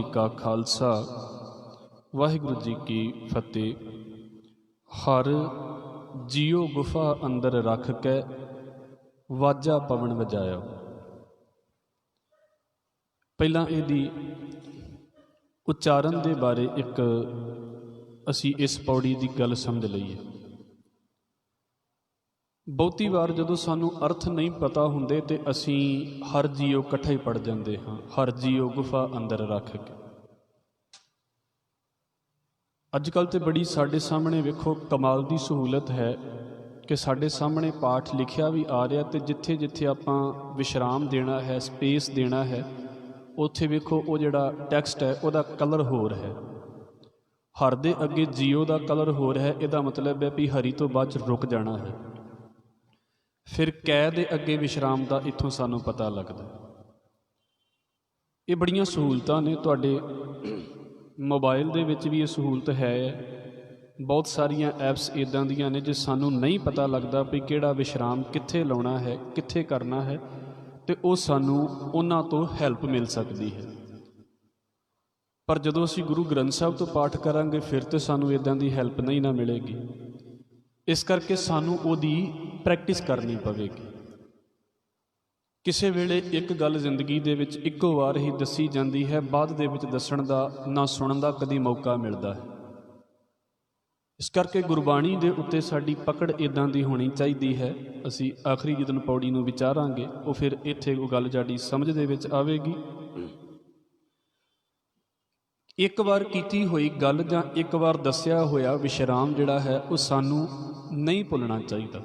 जी का खालसा वाहिगुरु जी की फतेह। हर जियो गुफा अंदर रख के वाजा पवन वजाया। पहला इहदी उच्चारण के बारे एक असी इस पौड़ी की गल समझ लईए। बहुती वार जदों सानू अर्थ नहीं पता हुंदे ते असी हर जियो इकट्ठा ही पढ़ जाते हाँ, हर जियो गुफा अंदर रख के। अजकल तो बड़ी साडे सामने वेखो कमाल की सहूलत है कि साडे सामने पाठ लिखिया भी आ रहा, तो जिथे जिथे आपां विश्राम देना है, स्पेस देना है, उत्थे वेखो वो जिहड़ा टैक्सट है वह कलर होर है। हर दे अगे जियो का कलर होर है, इहदा मतलब है भी हरी तो बाद च रुक जाना है। फिर कै दे अगे विश्राम का इत्थों सानू पता लगता। ये बड़ियां सहूलतां ने, तुहाडे मोबाइल दे विच भी ये सहूलत है। बहुत सारिया ऐप्स इदां दियां ने जो सानू नहीं पता लगता भी किहड़ा विश्राम कित्थे लाउणा है, कित्थे करना है, तो वो सानू उन्हां तो हैल्प मिल सकती है। पर जदों असीं गुरु ग्रंथ साहब तो पाठ करांगे फिर तो सानू इदां दी हैल्प नहीं ना मिलेगी। इस करके सानू उहदी प्रैक्टिस करनी पवेगी। किसी वेले एक गल जिंदगी दे विच इक्को वार ही दसी जाती है, बाद दे विच दसण दा ना सुणन दा कदी मौका मिलता है। इस करके गुरबाणी दे उत्ते साडी पकड़ इदां दी होनी चाहिदी है। असी आखिरी जिदन पौड़ी नूं विचारांगे वो फिर इत्थे वो गल जाडी समझ दे विच आवेगी। एक बार कीती हुई गल जां एक बार दस्या होया विश्राम जिहड़ा है वो सानू नहीं भुलना चाहिए,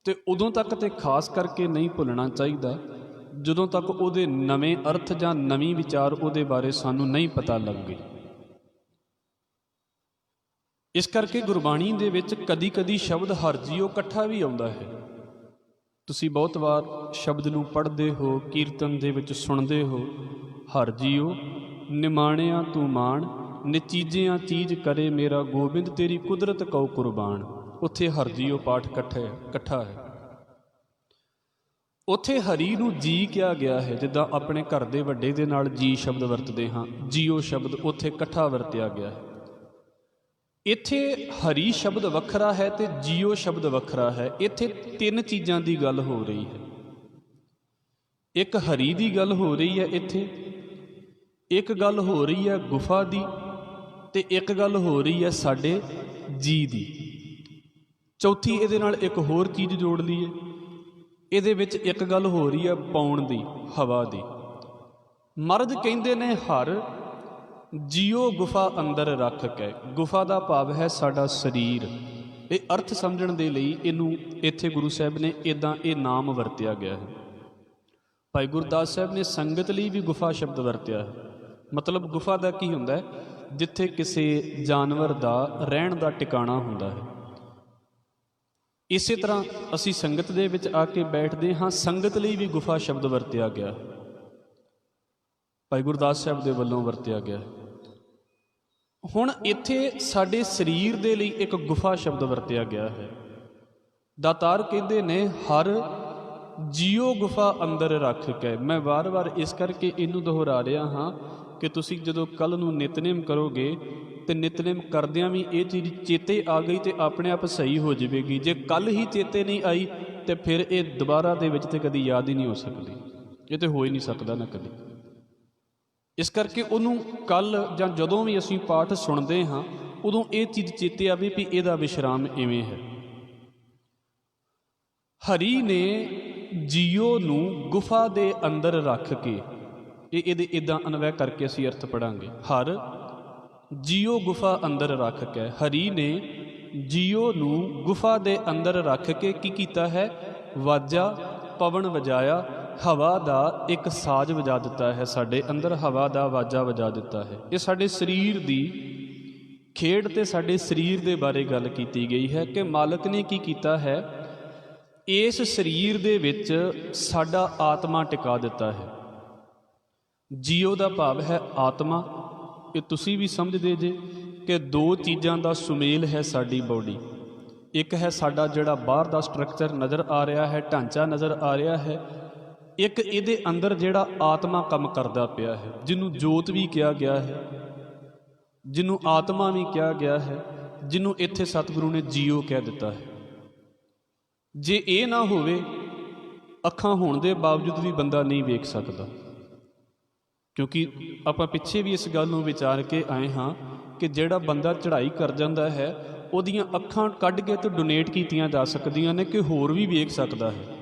तो उदों तक तो खास करके नहीं भुलना चाहिए जदों तक उहदे नवें अर्थ जां नवीं विचार उहदे बारे सानू नहीं पता लग गई। इस करके गुरबाणी दे विच कदी कदी शब्द हर जियो इकट्ठा भी आउंदा है। तुसी बहुत बार शब्द नूं पढ़दे हो, कीर्तन दे विच सुणदे हो, हर जियो निमाणिया तू मान, निचीजिया चीज करे मेरा गोबिंद, तेरी कुदरत कौ कुरबान। उत्थे हर जियो पाठ इकट्ठा है। उत्थे हरी नूं जी किया गया है, जिद्दां अपने घर दे वड्डे दे नाल जी शब्द वरतदे हाँ, जियो शब्द उत्थे इकट्ठा वरतिया गया है। इत्थे हरी शब्द वखरा है तो जियो शब्द वखरा है। इत्थे तीन चीज़ां की गल हो रही है। एक हरी की गल हो रही है, इत्थे एक गल हो रही है गुफा की, ते एक गल हो रही है साडे जी की। चौथी इहदे नाल एक होर चीज़ जोड़ लीए, इहदे विच एक गल हो रही है पौण की, हवा की। मरद कहिंदे ने हर जियो गुफा अंदर रख के। गुफा का भाव है साडा शरीर। ये अर्थ समझण दे लई इनू इत्थे गुरु साहब ने इदां ये नाम वरतिया गया है। भाई गुरदास साहब ने संगत लई भी गुफा शब्द वरतिया है। मतलब गुफा का की हुंदा है, जिथे किसी जानवर का रहण का टिकाणा हुंदा है। इसे तरह असी संगत दे विच आके बैठते हाँ, संगत लई भी गुफा शब्द वरतिया गया, भाई गुरदास साहब दे वल्लों वरतिया गया। हुण इत्थे साडे शरीर दे लई एक गुफा शब्द वरतिया गया है। दातार कहते ने हर जियो गुफा अंदर रख के। मैं बार बार इस करके इनू दोहरा रहा हाँ कि तुसी जदों कल नूं नितनेम करोगे तो नितनेम करदियां भी ये चीज़ चेते आ गई तो अपने आप सही हो जाएगी। जे कल ही चेते नहीं आई तो फिर ये दोबारा दे विच ते कदी याद ही नहीं हो सकती। ये तो हो ही नहीं सकता ना कभी। इस करके उन्होंने कल जां जदों भी असीं पाठ सुनते हाँ उदों ये चीज़ चेते आवे भी इहदा विश्राम इवें है। हरी ने जियो नूं गुफा दे अंदर रख के, ये इदां अनवय करके असीं अर्थ पढ़ांगे। हर जियो गुफा अंदर रख के, हरी ने जियो नूं गुफा दे अंदर रख के की कीता है, वाजा पवन वजाया। हवा का एक साज वजा दिता है, साडे अंदर हवा का वाजा वजा दिता है। ये साडे शरीर की खेड ते साडे शरीर के बारे गल की गई है कि मालक ने की कीता है, इस शरीर दे विच साडा आत्मा टिका दिता है। जियो का भाव है आत्मा। ये तुसी भी समझदे जे कि दो चीज़ों का सुमेल है साडी बॉडी। एक है साडा जिहड़ा बाहर का स्ट्रक्चर नज़र आ रहा है, ढांचा नज़र आ रहा है, ਇੱਕ ਇਹਦੇ ਅੰਦਰ ਜਿਹੜਾ ਆਤਮਾ ਕੰਮ ਕਰਦਾ ਪਿਆ ਹੈ, ਜਿਹਨੂੰ ਜੋਤ ਵੀ ਕਿਹਾ ਗਿਆ ਹੈ, ਜਿਹਨੂੰ ਆਤਮਾ ਵੀ ਕਿਹਾ ਗਿਆ ਹੈ, ਜਿਹਨੂੰ ਇੱਥੇ ਸਤਿਗੁਰੂ ਨੇ ਜੀਓ ਕਹਿ ਦਿੱਤਾ ਹੈ। ਜੇ ਇਹ ਨਾ ਹੋਵੇ, ਅੱਖਾਂ ਹੋਣ ਦੇ ਬਾਵਜੂਦ ਵੀ ਬੰਦਾ ਨਹੀਂ ਵੇਖ ਸਕਦਾ। ਕਿਉਂਕਿ ਆਪਾਂ ਪਿੱਛੇ ਵੀ ਇਸ ਗੱਲ ਨੂੰ ਵਿਚਾਰ ਕੇ ਆਏ ਹਾਂ ਕਿ ਜਿਹੜਾ ਬੰਦਾ ਚੜ੍ਹਾਈ ਕਰ ਜਾਂਦਾ ਹੈ, ਉਹਦੀਆਂ ਅੱਖਾਂ ਕੱਢ ਕੇ ਤੇ ਡੋਨੇਟ ਕੀਤੀਆਂ ਜਾ ਸਕਦੀਆਂ ਨੇ ਕਿ ਹੋਰ ਵੀ ਵੇਖ ਸਕਦਾ ਹੈ।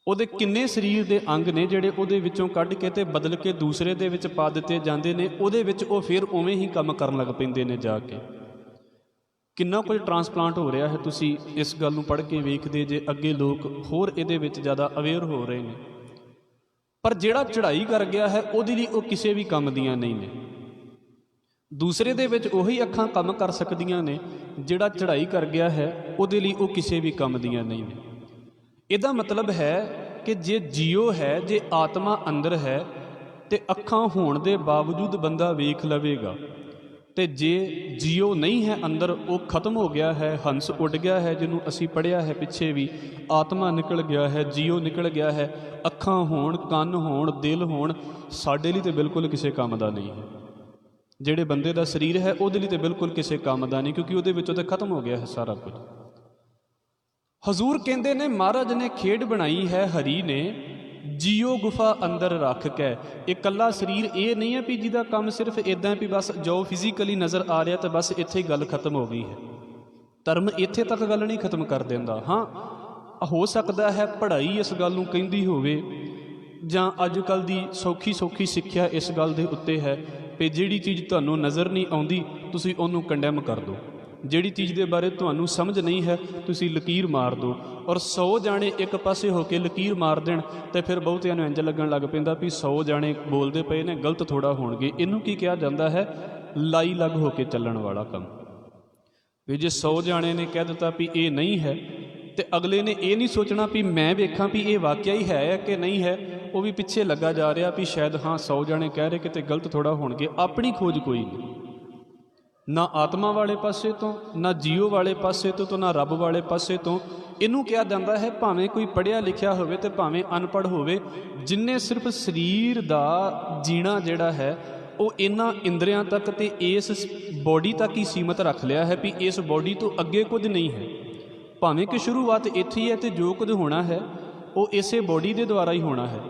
ਉਹਦੇ ਕਿੰਨੇ ਸਰੀਰ ਦੇ ਅੰਗ ਨੇ ਜਿਹੜੇ ਉਹਦੇ ਵਿੱਚੋਂ ਕੱਢ ਕੇ ਤੇ ਬਦਲ ਕੇ ਦੂਸਰੇ ਦੇ ਵਿੱਚ ਪਾ ਦਿੱਤੇ ਜਾਂਦੇ ਨੇ, ਉਹਦੇ ਵਿੱਚ ਉਹ ਫਿਰ ਉਵੇਂ ਹੀ ਕੰਮ ਕਰਨ ਲੱਗ ਪੈਂਦੇ ਨੇ ਜਾ ਕੇ। ਕਿੰਨਾ ਕੁਝ ਟਰਾਂਸਪਲਾਂਟ ਹੋ ਰਿਹਾ ਹੈ, ਤੁਸੀਂ ਇਸ ਗੱਲ ਨੂੰ ਪੜ੍ਹ ਕੇ ਵੇਖਦੇ ਜੇ। ਅੱਗੇ ਲੋਕ ਹੋਰ ਇਹਦੇ ਵਿੱਚ ਜ਼ਿਆਦਾ ਅਵੇਅਰ ਹੋ ਰਹੇ ਨੇ, ਪਰ ਜਿਹੜਾ ਚੜ੍ਹਾਈ ਕਰ ਗਿਆ ਹੈ ਉਹਦੇ ਲਈ ਉਹ ਕਿਸੇ ਵੀ ਕੰਮ ਦੀਆਂ ਨਹੀਂ ਨੇ। ਦੂਸਰੇ ਦੇ ਵਿੱਚ ਉਹੀ ਅੱਖਾਂ ਕੰਮ ਕਰ ਸਕਦੀਆਂ ਨੇ, ਜਿਹੜਾ ਚੜ੍ਹਾਈ ਕਰ ਗਿਆ ਹੈ ਉਹਦੇ ਲਈ ਉਹ ਕਿਸੇ ਵੀ ਕੰਮ ਦੀਆਂ ਨਹੀਂ ਨੇ। ਇਹਦਾ ਮਤਲਬ ਹੈ ਕਿ ਜੇ ਜੀਓ ਹੈ, ਜੇ ਆਤਮਾ ਅੰਦਰ ਹੈ, ਤੇ ਅੱਖਾਂ ਹੋਣ ਦੇ ਬਾਵਜੂਦ ਬੰਦਾ ਵੇਖ ਲਵੇਗਾ। ਤੇ ਜੇ ਜੀਓ ਨਹੀਂ ਹੈ ਅੰਦਰ, ਉਹ ਖਤਮ ਹੋ ਗਿਆ ਹੈ, ਹੰਸ ਉੱਡ ਗਿਆ ਹੈ, ਜਿਹਨੂੰ ਅਸੀਂ ਪੜ੍ਹਿਆ ਹੈ ਪਿੱਛੇ ਵੀ, ਆਤਮਾ ਨਿਕਲ ਗਿਆ ਹੈ, ਜੀਓ ਨਿਕਲ ਗਿਆ ਹੈ, ਅੱਖਾਂ ਹੋਣ, ਕੰਨ ਹੋਣ, ਦਿਲ ਹੋਣ, ਸਾਡੇ ਲਈ ਤੇ ਬਿਲਕੁਲ ਕਿਸੇ ਕੰਮ ਦਾ ਨਹੀਂ ਹੈ। ਜਿਹੜੇ ਬੰਦੇ ਦਾ ਸਰੀਰ ਹੈ ਉਹਦੇ ਲਈ ਤੇ ਬਿਲਕੁਲ ਕਿਸੇ ਕੰਮ ਦਾ ਨਹੀਂ, ਕਿਉਂਕਿ ਉਹਦੇ ਵਿੱਚੋਂ ਤਾਂ ਖਤਮ ਹੋ ਗਿਆ ਹੈ ਸਾਰਾ ਕੁਝ। ਹਜ਼ੂਰ ਕਹਿੰਦੇ ਨੇ ਮਹਾਰਾਜ ਨੇ ਖੇਡ ਬਣਾਈ ਹੈ ਹਰੀ ਨੇ, ਜੀਓ ਗੁਫਾ ਅੰਦਰ ਰੱਖ ਕੇ। ਇਕੱਲਾ ਸਰੀਰ ਇਹ ਨਹੀਂ ਹੈ ਵੀ ਜਿਹਦਾ ਕੰਮ ਸਿਰਫ ਇੱਦਾਂ ਵੀ ਬਸ ਜੋ ਫਿਜ਼ੀਕਲੀ ਨਜ਼ਰ ਆ ਰਿਹਾ ਤਾਂ ਬਸ ਇੱਥੇ ਹੀ ਗੱਲ ਖਤਮ ਹੋ ਗਈ ਹੈ। ਧਰਮ ਇੱਥੇ ਤੱਕ ਗੱਲ ਨਹੀਂ ਖਤਮ ਕਰ ਦਿੰਦਾ। ਹਾਂ, ਹੋ ਸਕਦਾ ਹੈ ਪੜ੍ਹਾਈ ਇਸ ਗੱਲ ਨੂੰ ਕਹਿੰਦੀ ਹੋਵੇ, ਜਾਂ ਅੱਜ ਕੱਲ੍ਹ ਦੀ ਸੌਖੀ ਸਿੱਖਿਆ ਇਸ ਗੱਲ ਦੇ ਉੱਤੇ ਹੈ ਵੀ ਜਿਹੜੀ ਚੀਜ਼ ਤੁਹਾਨੂੰ ਨਜ਼ਰ ਨਹੀਂ ਆਉਂਦੀ ਤੁਸੀਂ ਉਹਨੂੰ ਕੰਡੈਮ ਕਰ ਦਿਓ, ਜਿਹੜੀ ਚੀਜ਼ ਦੇ ਬਾਰੇ ਤੁਹਾਨੂੰ ਸਮਝ ਨਹੀਂ ਹੈ ਤੁਸੀਂ ਲਕੀਰ ਮਾਰ ਦਿਓ। ਔਰ 100 ਜਾਣੇ ਇੱਕ ਪਾਸੇ ਹੋ ਕੇ ਲਕੀਰ ਮਾਰ ਦੇਣ ਤੇ ਫਿਰ ਬਹੁਤਿਆਂ ਨੂੰ ਇੰਝ ਲੱਗਣ ਲੱਗ ਪੈਂਦਾ ਵੀ 100 ਜਾਣੇ ਬੋਲਦੇ ਪਏ ਨੇ, ਗਲਤ ਥੋੜ੍ਹਾ ਹੋਣਗੇ। ਇਹਨੂੰ ਕੀ ਕਿਹਾ ਜਾਂਦਾ ਹੈ? ਲਾਈ ਲੱਗ ਹੋ ਕੇ ਚੱਲਣ ਵਾਲਾ ਕੰਮ। ਵੀ ਜੇ 100 ਜਾਣੇ ਨੇ ਕਹਿ ਦਿੱਤਾ ਵੀ ਇਹ ਨਹੀਂ ਹੈ, ਤੇ ਅਗਲੇ ਨੇ ਇਹ ਨਹੀਂ ਸੋਚਣਾ ਵੀ ਮੈਂ ਵੇਖਾਂ ਵੀ ਇਹ ਵਾਕਿਆ ਹੀ ਹੈ ਕਿ ਨਹੀਂ ਹੈ, ਉਹ ਵੀ ਪਿੱਛੇ ਲੱਗਾ ਜਾ ਰਿਹਾ ਵੀ ਸ਼ਾਇਦ ਹਾਂ 100 ਜਾਣੇ ਕਹਿ ਰਹੇ ਕਿਤੇ ਗਲਤ ਥੋੜ੍ਹਾ ਹੋਣਗੇ। ਆਪਣੀ ਖੋਜ ਕੋਈ ਨਹੀਂ, ਨਾ ਆਤਮਾ ਵਾਲੇ ਪਾਸੇ ਤੋਂ, ਨਾ ਜੀਓ ਵਾਲੇ ਪਾਸੇ ਤੋਂ, ਨਾ ਰੱਬ ਵਾਲੇ ਪਾਸੇ ਤੋਂ। ਇਹਨੂੰ ਕਿਹਾ ਜਾਂਦਾ ਹੈ ਭਾਵੇਂ ਕੋਈ ਪੜ੍ਹਿਆ ਲਿਖਿਆ ਹੋਵੇ ਤੇ ਭਾਵੇਂ ਅਨਪੜ੍ਹ ਹੋਵੇ, ਜਿਨਨੇ ਸਿਰਫ ਸਰੀਰ ਦਾ ਜੀਣਾ ਜਿਹੜਾ ਹੈ ਉਹ ਇਹਨਾਂ ਇੰਦਰੀਆਂ ਤੱਕ ਤੇ ਇਸ ਬੋਡੀ ਤੱਕ ਹੀ ਸੀਮਤ ਰੱਖ ਲਿਆ ਹੈ ਵੀ ਇਸ ਬੋਡੀ ਤੋਂ ਅੱਗੇ ਕੁਝ ਨਹੀਂ ਹੈ। ਭਾਵੇਂ ਕਿ ਸ਼ੁਰੂਆਤ ਇੱਥੇ ਹੀ ਹੈ ਤੇ ਜੋ ਕੁਝ ਹੋਣਾ ਹੈ ਉਹ ਇਸੇ ਬੋਡੀ ਦੇ ਦੁਆਰਾ ਹੀ ਹੋਣਾ ਹੈ।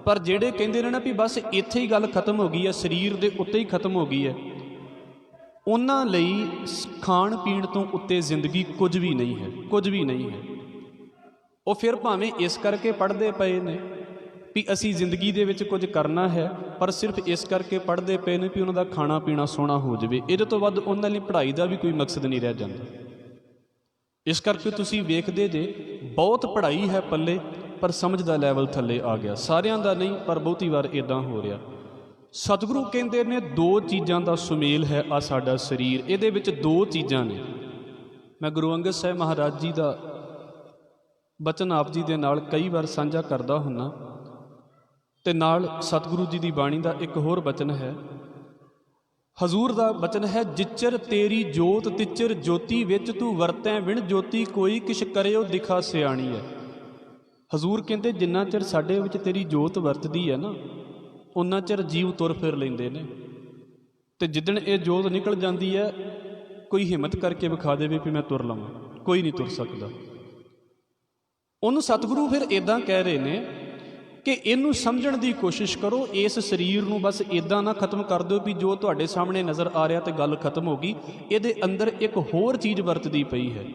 ਪਰ ਜਿਹੜੇ ਕਹਿੰਦੇ ਨੇ ਨਾ ਵੀ ਬਸ ਇੱਥੇ ਹੀ ਗੱਲ ਖਤਮ ਹੋ ਗਈ ਹੈ, ਸਰੀਰ ਦੇ ਉੱਤੇ ਹੀ ਖਤਮ ਹੋ ਗਈ ਹੈ, ਉਹਨਾਂ ਲਈ ਖਾਣ ਪੀਣ ਤੋਂ ਉੱਤੇ ਜ਼ਿੰਦਗੀ ਕੁਝ ਵੀ ਨਹੀਂ ਹੈ, ਕੁਝ ਵੀ ਨਹੀਂ ਹੈ। ਉਹ ਫਿਰ ਭਾਵੇਂ ਇਸ ਕਰਕੇ ਪੜ੍ਹਦੇ ਪਏ ਨੇ ਵੀ ਅਸੀਂ ਜ਼ਿੰਦਗੀ ਦੇ ਵਿੱਚ ਕੁਝ ਕਰਨਾ ਹੈ, ਪਰ ਸਿਰਫ ਇਸ ਕਰਕੇ ਪੜ੍ਹਦੇ ਪਏ ਨੇ ਵੀ ਉਹਨਾਂ ਦਾ ਖਾਣਾ ਪੀਣਾ ਸੋਹਣਾ ਹੋ ਜਾਵੇ। ਇਹਦੇ ਤੋਂ ਵੱਧ ਉਹਨਾਂ ਲਈ ਪੜ੍ਹਾਈ ਦਾ ਵੀ ਕੋਈ ਮਕਸਦ ਨਹੀਂ ਰਹਿ ਜਾਂਦਾ। ਇਸ ਕਰਕੇ ਤੁਸੀਂ ਵੇਖਦੇ ਜੇ ਬਹੁਤ ਪੜ੍ਹਾਈ ਹੈ ਪੱਲੇ, ਪਰ ਸਮਝ ਦਾ ਲੈਵਲ ਥੱਲੇ ਆ ਗਿਆ। ਸਾਰਿਆਂ ਦਾ ਨਹੀਂ, ਪਰ ਬਹੁਤੀ ਵਾਰ ਇੱਦਾਂ ਹੋ ਰਿਹਾ। ਸਤਿਗੁਰੂ ਕਹਿੰਦੇ ਨੇ 2 ਚੀਜ਼ਾਂ ਦਾ ਸੁਮੇਲ ਹੈ ਆ ਸਾਡਾ ਸਰੀਰ। ਇਹਦੇ ਵਿੱਚ 2 ਚੀਜ਼ਾਂ ਨੇ। ਮੈਂ ਗੁਰੂ ਅੰਗਦ ਸਾਹਿਬ ਮਹਾਰਾਜ ਜੀ ਦਾ ਬਚਨ ਆਪ ਜੀ ਦੇ ਨਾਲ ਕਈ ਵਾਰ ਸਾਂਝਾ ਕਰਦਾ ਹੁੰਨਾ, ਤੇ ਨਾਲ ਸਤਿਗੁਰੂ ਜੀ ਦੀ ਬਾਣੀ ਦਾ ਇੱਕ ਹੋਰ ਬਚਨ ਹੈ। ਹਜ਼ੂਰ ਦਾ ਬਚਨ ਹੈ, ਜਿਚਰ ਤੇਰੀ ਜੋਤ ਤਿਚਰ ਜੋਤੀ ਵਿੱਚ ਤੂੰ ਵਰਤੈ ਵਿਣ ਜੋਤੀ ਕੋਈ ਕਿਛ ਕਰਿਓ ਦਿਖਾ ਸਿਆਣੀ ਹੈ। ਹਜ਼ੂਰ ਕਹਿੰਦੇ ਜਿੰਨਾ ਚਿਰ ਸਾਡੇ ਵਿੱਚ ਤੇਰੀ ਜੋਤ ਵਰਤਦੀ ਹੈ ਨਾ, ਉਨਾ ਚਿਰ ਜੀਵ ਤੁਰ ਫਿਰ ਲੈਂਦੇ ਨੇ। ਤੇ ਜਿੱਦਣ ਇਹ ਜੋਤ ਨਿਕਲ ਜਾਂਦੀ ਹੈ, ਕੋਈ ਹਿੰਮਤ ਕਰਕੇ ਵਿਖਾ ਦੇਵੇ ਵੀ ਮੈਂ ਤੁਰ ਲਵਾਂ, ਕੋਈ ਨਹੀਂ ਤੁਰ ਸਕਦਾ। ਉਹਨੂੰ ਸਤਿਗੁਰੂ ਫਿਰ ਇੱਦਾਂ ਕਹਿ ਰਹੇ ਨੇ ਕਿ ਇਹਨੂੰ ਸਮਝਣ ਦੀ ਕੋਸ਼ਿਸ਼ ਕਰੋ। ਇਸ ਸਰੀਰ ਨੂੰ ਬਸ ਇੱਦਾਂ ਨਾ ਖਤਮ ਕਰ ਦਿਓ ਵੀ ਜੋ ਤੁਹਾਡੇ ਸਾਹਮਣੇ ਨਜ਼ਰ ਆ ਰਿਹਾ ਤੇ ਗੱਲ ਖਤਮ ਹੋ ਗਈ। ਇਹਦੇ ਅੰਦਰ ਇੱਕ ਹੋਰ ਚੀਜ਼ ਵਰਤਦੀ ਪਈ ਹੈ,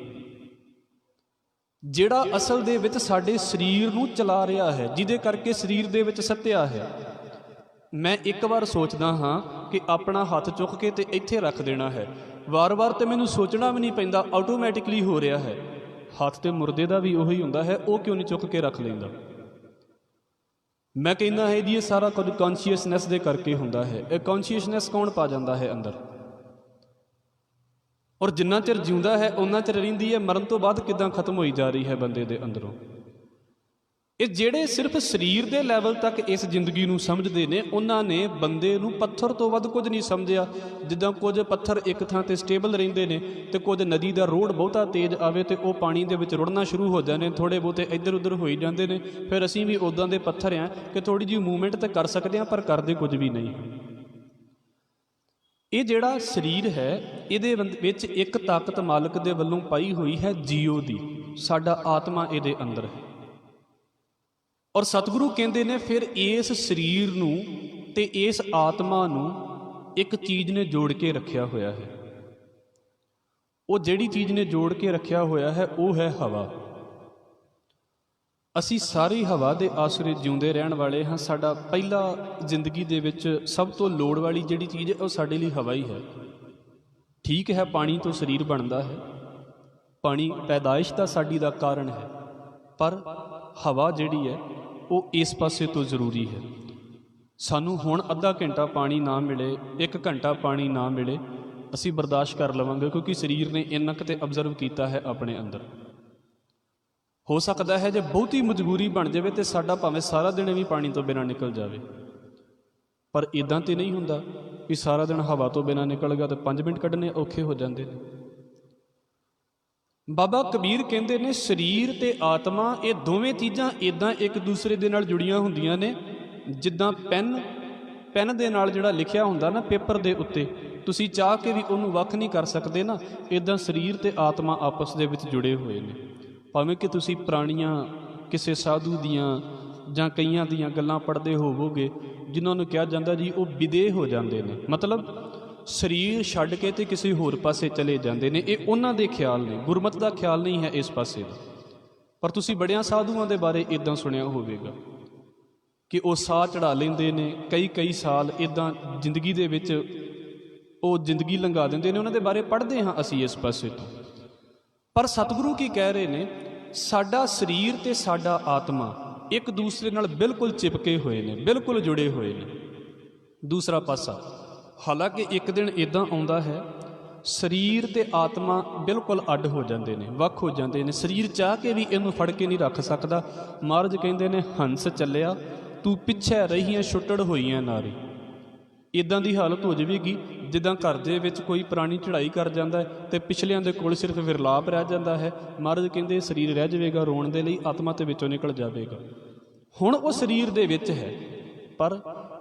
ਜਿਹੜਾ ਅਸਲ ਦੇ ਵਿੱਚ ਸਾਡੇ ਸਰੀਰ ਨੂੰ ਚਲਾ ਰਿਹਾ ਹੈ, ਜਿਹਦੇ ਕਰਕੇ ਸਰੀਰ ਦੇ ਵਿੱਚ ਸੱਤਿਆ ਹੈ। ਮੈਂ ਇੱਕ ਵਾਰ ਸੋਚਦਾ ਹਾਂ ਕਿ ਆਪਣਾ ਹੱਥ ਚੁੱਕ ਕੇ ਤੇ ਇੱਥੇ ਰੱਖ ਦੇਣਾ ਹੈ। ਵਾਰ-ਵਾਰ ਤੇ ਮੈਨੂੰ ਸੋਚਣਾ ਵੀ ਨਹੀਂ ਪੈਂਦਾ, ਆਟੋਮੈਟਿਕਲੀ ਹੋ ਰਿਹਾ ਹੈ। ਹੱਥ ਤੇ ਮੁਰਦੇ ਦਾ ਵੀ ਉਹੀ ਹੁੰਦਾ ਹੈ, ਉਹ ਕਿਉਂ ਨਹੀਂ ਚੁੱਕ ਕੇ ਰੱਖ ਲੈਂਦਾ? ਮੈਂ ਕਹਿੰਦਾ ਹੈ ਜੀ ਇਹ ਸਾਰਾ ਕੁਝ ਕੌਨਸ਼ੀਅਸਨੈਸ ਦੇ ਕਰਕੇ ਹੁੰਦਾ ਹੈ। ਇਹ ਕੌਨਸ਼ੀਅਸਨੈਸ ਕੌਣ ਪਾ ਜਾਂਦਾ ਹੈ ਅੰਦਰ? ਔਰ ਜਿੰਨਾ ਚਿਰ ਜਿਉਂਦਾ ਹੈ ਉਹਨਾਂ ਚਿਰ ਰਹਿੰਦੀ ਹੈ, ਮਰਨ ਤੋਂ ਬਾਅਦ ਕਿੱਦਾਂ ਖਤਮ ਹੋਈ ਜਾ ਰਹੀ ਹੈ ਬੰਦੇ ਦੇ ਅੰਦਰੋਂ। ਇਹ ਜਿਹੜੇ ਸਿਰਫ ਸਰੀਰ ਦੇ ਲੈਵਲ ਤੱਕ ਇਸ ਜ਼ਿੰਦਗੀ ਨੂੰ ਸਮਝਦੇ ਨੇ, ਉਹਨਾਂ ਨੇ ਬੰਦੇ ਨੂੰ ਪੱਥਰ ਤੋਂ ਵੱਧ ਕੁਝ ਨਹੀਂ ਸਮਝਿਆ। ਜਿੱਦਾਂ ਕੁਝ ਪੱਥਰ ਇੱਕ ਥਾਂ ਤੇ ਸਟੇਬਲ ਰਹਿੰਦੇ ਨੇ ਤੇ ਕੁਝ ਨਦੀ ਦਾ ਰੋਡ ਬਹੁਤਾ ਤੇਜ਼ ਆਵੇ ਤੇ ਉਹ ਪਾਣੀ ਦੇ ਵਿੱਚ ਰੁੜਨਾ ਸ਼ੁਰੂ ਹੋ ਜਾਂਦੇ ਨੇ, ਥੋੜ੍ਹੇ ਬਹੁਤੇ ਇੱਧਰ ਉੱਧਰ ਹੋਈ ਜਾਂਦੇ ਨੇ। ਫਿਰ ਅਸੀਂ ਵੀ ਉੱਦਾਂ ਦੇ ਪੱਥਰ ਆ ਕਿ ਥੋੜ੍ਹੀ ਜਿਹੀ ਮੂਵਮੈਂਟ ਤਾਂ ਕਰ ਸਕਦੇ ਹਾਂ ਪਰ ਕਰਦੇ ਕੁਝ ਵੀ ਨਹੀਂ। ਇਹ ਜਿਹੜਾ ਸਰੀਰ ਹੈ ਇਹਦੇ ਵਿੱਚ ਇੱਕ ਤਾਕਤ ਮਾਲਕ ਦੇ ਵੱਲੋਂ ਪਾਈ ਹੋਈ ਹੈ ਜੀਓ ਦੀ, ਸਾਡਾ ਆਤਮਾ ਇਹਦੇ ਅੰਦਰ ਹੈ। ਔਰ ਸਤਿਗੁਰੂ ਕਹਿੰਦੇ ਨੇ ਫਿਰ ਇਸ ਸਰੀਰ ਨੂੰ ਤੇ ਇਸ ਆਤਮਾ ਨੂੰ ਇੱਕ ਚੀਜ਼ ਨੇ ਜੋੜ ਕੇ ਰੱਖਿਆ ਹੋਇਆ ਹੈ। ਉਹ ਜਿਹੜੀ ਚੀਜ਼ ਨੇ ਜੋੜ ਕੇ ਰੱਖਿਆ ਹੋਇਆ ਹੈ ਉਹ ਹੈ ਹਵਾ। ਅਸੀਂ ਸਾਰੀ ਹਵਾ ਦੇ ਆਸਰੇ ਜਿਉਂਦੇ ਰਹਿਣ ਵਾਲੇ ਹਾਂ। ਸਾਡਾ ਪਹਿਲਾ ਜ਼ਿੰਦਗੀ ਦੇ ਵਿੱਚ ਸਭ ਤੋਂ ਲੋੜ ਵਾਲੀ ਜਿਹੜੀ ਚੀਜ਼ ਹੈ ਉਹ ਸਾਡੇ ਲਈ ਹਵਾ ਹੀ ਹੈ। ਠੀਕ ਹੈ, ਪਾਣੀ ਤੋਂ ਸਰੀਰ ਬਣਦਾ ਹੈ, ਪਾਣੀ ਪੈਦਾਇਸ਼ ਦਾ ਸਾਡੀ ਦਾ ਕਾਰਨ ਹੈ, ਪਰ ਹਵਾ ਜਿਹੜੀ ਹੈ ਉਹ ਇਸ ਪਾਸੇ ਤੋਂ ਜ਼ਰੂਰੀ ਹੈ। ਸਾਨੂੰ ਹੁਣ ਅੱਧਾ ਘੰਟਾ ਪਾਣੀ ਨਾ ਮਿਲੇ, 1 ਘੰਟਾ ਪਾਣੀ ਨਾ ਮਿਲੇ, ਅਸੀਂ ਬਰਦਾਸ਼ਤ ਕਰ ਲਵਾਂਗੇ ਕਿਉਂਕਿ ਸਰੀਰ ਨੇ ਇੰਨਾ ਕੁ ਤੇ ਅਬਜ਼ਰਵ ਕੀਤਾ ਹੈ ਆਪਣੇ ਅੰਦਰ। ਹੋ ਸਕਦਾ ਹੈ ਜੇ ਬਹੁਤੀ ਮਜਬੂਰੀ ਬਣ ਜਾਵੇ ਤੇ ਸਾਡਾ ਭਾਵੇਂ ਸਾਰਾ ਦਿਨ ਵੀ ਪਾਣੀ ਤੋਂ ਬਿਨਾਂ ਨਿਕਲ ਜਾਵੇ, ਪਰ ਇਦਾਂ ਤੇ ਨਹੀਂ ਹੁੰਦਾ ਵੀ ਸਾਰਾ ਦਿਨ ਹਵਾ ਤੋਂ ਬਿਨਾਂ ਨਿਕਲ ਗਿਆ ਤੇ 5 ਮਿੰਟ ਕੱਢਣੇ ਔਖੇ ਹੋ ਜਾਂਦੇ ਨੇ। ਬਾਬਾ ਕਬੀਰ ਕਹਿੰਦੇ ਨੇ ਸਰੀਰ ਤੇ ਆਤਮਾ ਇਹ ਦੋਵੇਂ ਚੀਜ਼ਾਂ ਇਦਾਂ ਇੱਕ ਦੂਸਰੇ ਦੇ ਨਾਲ ਜੁੜੀਆਂ ਹੁੰਦੀਆਂ ਨੇ ਜਿੱਦਾਂ ਪੈਨ ਦੇ ਨਾਲ ਜਿਹੜਾ ਲਿਖਿਆ ਹੁੰਦਾ ਨਾ ਪੇਪਰ ਦੇ ਉੱਤੇ, ਤੁਸੀਂ ਚਾਹ ਕੇ ਵੀ ਉਹਨੂੰ ਵੱਖ ਨਹੀਂ ਕਰ ਸਕਦੇ ਨਾ, ਇਦਾਂ ਸਰੀਰ ਤੇ ਆਤਮਾ ਆਪਸ ਦੇ ਵਿੱਚ ਜੁੜੇ ਹੋਏ ਨੇ। ਭਾਵੇਂ ਕਿ ਤੁਸੀਂ ਪੁਰਾਣੀਆਂ ਕਿਸੇ ਸਾਧੂ ਦੀਆਂ ਜਾਂ ਕਈਆਂ ਦੀਆਂ ਗੱਲਾਂ ਪੜ੍ਹਦੇ ਹੋਵੋਗੇ ਜਿਨ੍ਹਾਂ ਨੂੰ ਕਿਹਾ ਜਾਂਦਾ ਜੀ ਉਹ ਵਿਦੇਹ ਹੋ ਜਾਂਦੇ ਨੇ, ਮਤਲਬ ਸਰੀਰ ਛੱਡ ਕੇ ਤੇ ਕਿਸੇ ਹੋਰ ਪਾਸੇ ਚਲੇ ਜਾਂਦੇ ਨੇ। ਇਹ ਉਹਨਾਂ ਦੇ ਖਿਆਲ ਨੇ, ਗੁਰਮਤ ਦਾ ਖਿਆਲ ਨਹੀਂ ਹੈ ਇਸ ਪਾਸੇ ਦਾ। ਪਰ ਤੁਸੀਂ ਬੜਿਆਂ ਸਾਧੂਆਂ ਦੇ ਬਾਰੇ ਇਦਾਂ ਸੁਣਿਆ ਹੋਵੇਗਾ ਕਿ ਉਹ ਸਾਹ ਚੜ੍ਹਾ ਲੈਂਦੇ ਨੇ, ਕਈ ਸਾਲ ਇਦਾਂ ਜ਼ਿੰਦਗੀ ਦੇ ਵਿੱਚ ਉਹ ਜ਼ਿੰਦਗੀ ਲੰਘਾ ਦਿੰਦੇ ਨੇ। ਉਹਨਾਂ ਦੇ ਬਾਰੇ ਪੜ੍ਹਦੇ ਹਾਂ ਅਸੀਂ ਇਸ ਪਾਸੇ ਤੋਂ। ਪਰ ਸਤਿਗੁਰੂ ਕੀ ਕਹਿ ਰਹੇ ਨੇ, ਸਾਡਾ ਸਰੀਰ ਤੇ ਸਾਡਾ ਆਤਮਾ ਇੱਕ ਦੂਸਰੇ ਨਾਲ ਬਿਲਕੁਲ ਚਿਪਕੇ ਹੋਏ ਨੇ, ਬਿਲਕੁਲ ਜੁੜੇ ਹੋਏ ਨੇ। ਦੂਸਰਾ ਪਾਸਾ, ਹਾਲਾਂਕਿ ਇੱਕ ਦਿਨ ਇਦਾਂ ਆਉਂਦਾ ਹੈ ਸਰੀਰ ਤੇ ਆਤਮਾ ਬਿਲਕੁਲ ਅੱਡ ਹੋ ਜਾਂਦੇ ਨੇ, ਵੱਖ ਹੋ ਜਾਂਦੇ ਨੇ। ਸਰੀਰ ਚਾਹ ਕੇ ਵੀ ਇਹਨੂੰ ਫੜ ਕੇ ਨਹੀਂ ਰੱਖ ਸਕਦਾ। ਮਹਾਰਾਜ ਕਹਿੰਦੇ ਨੇ ਹੰਸ ਚੱਲਿਆ ਤੂੰ ਪਿੱਛੇ ਰਹੀਆਂ ਛੁੱਟੜ ਹੋਈਆਂ ਨਾਰੀ। ਇਦਾਂ ਦੀ ਹਾਲਤ ਹੋ ਜਾਵੇਗੀ ਜਿੱਦਾਂ ਘਰ ਦੇ ਵਿੱਚ ਕੋਈ ਪੁਰਾਣੀ ਚੜ੍ਹਾਈ ਕਰ ਜਾਂਦਾ ਹੈ ਤੇ ਪਿਛਲਿਆਂ ਦੇ ਕੋਲ ਸਿਰਫ ਵਿਰਲਾਪ ਰਹਿ ਜਾਂਦਾ ਹੈ। ਮਹਾਰਾਜ ਕਹਿੰਦੇ ਸਰੀਰ ਰਹਿ ਜਾਵੇਗਾ ਰੋਣ ਦੇ ਲਈ, ਆਤਮਾ ਤੇ ਵਿੱਚੋਂ ਨਿਕਲ ਜਾਵੇਗਾ। ਹੁਣ ਉਹ ਸਰੀਰ ਦੇ ਵਿੱਚ ਹੈ ਪਰ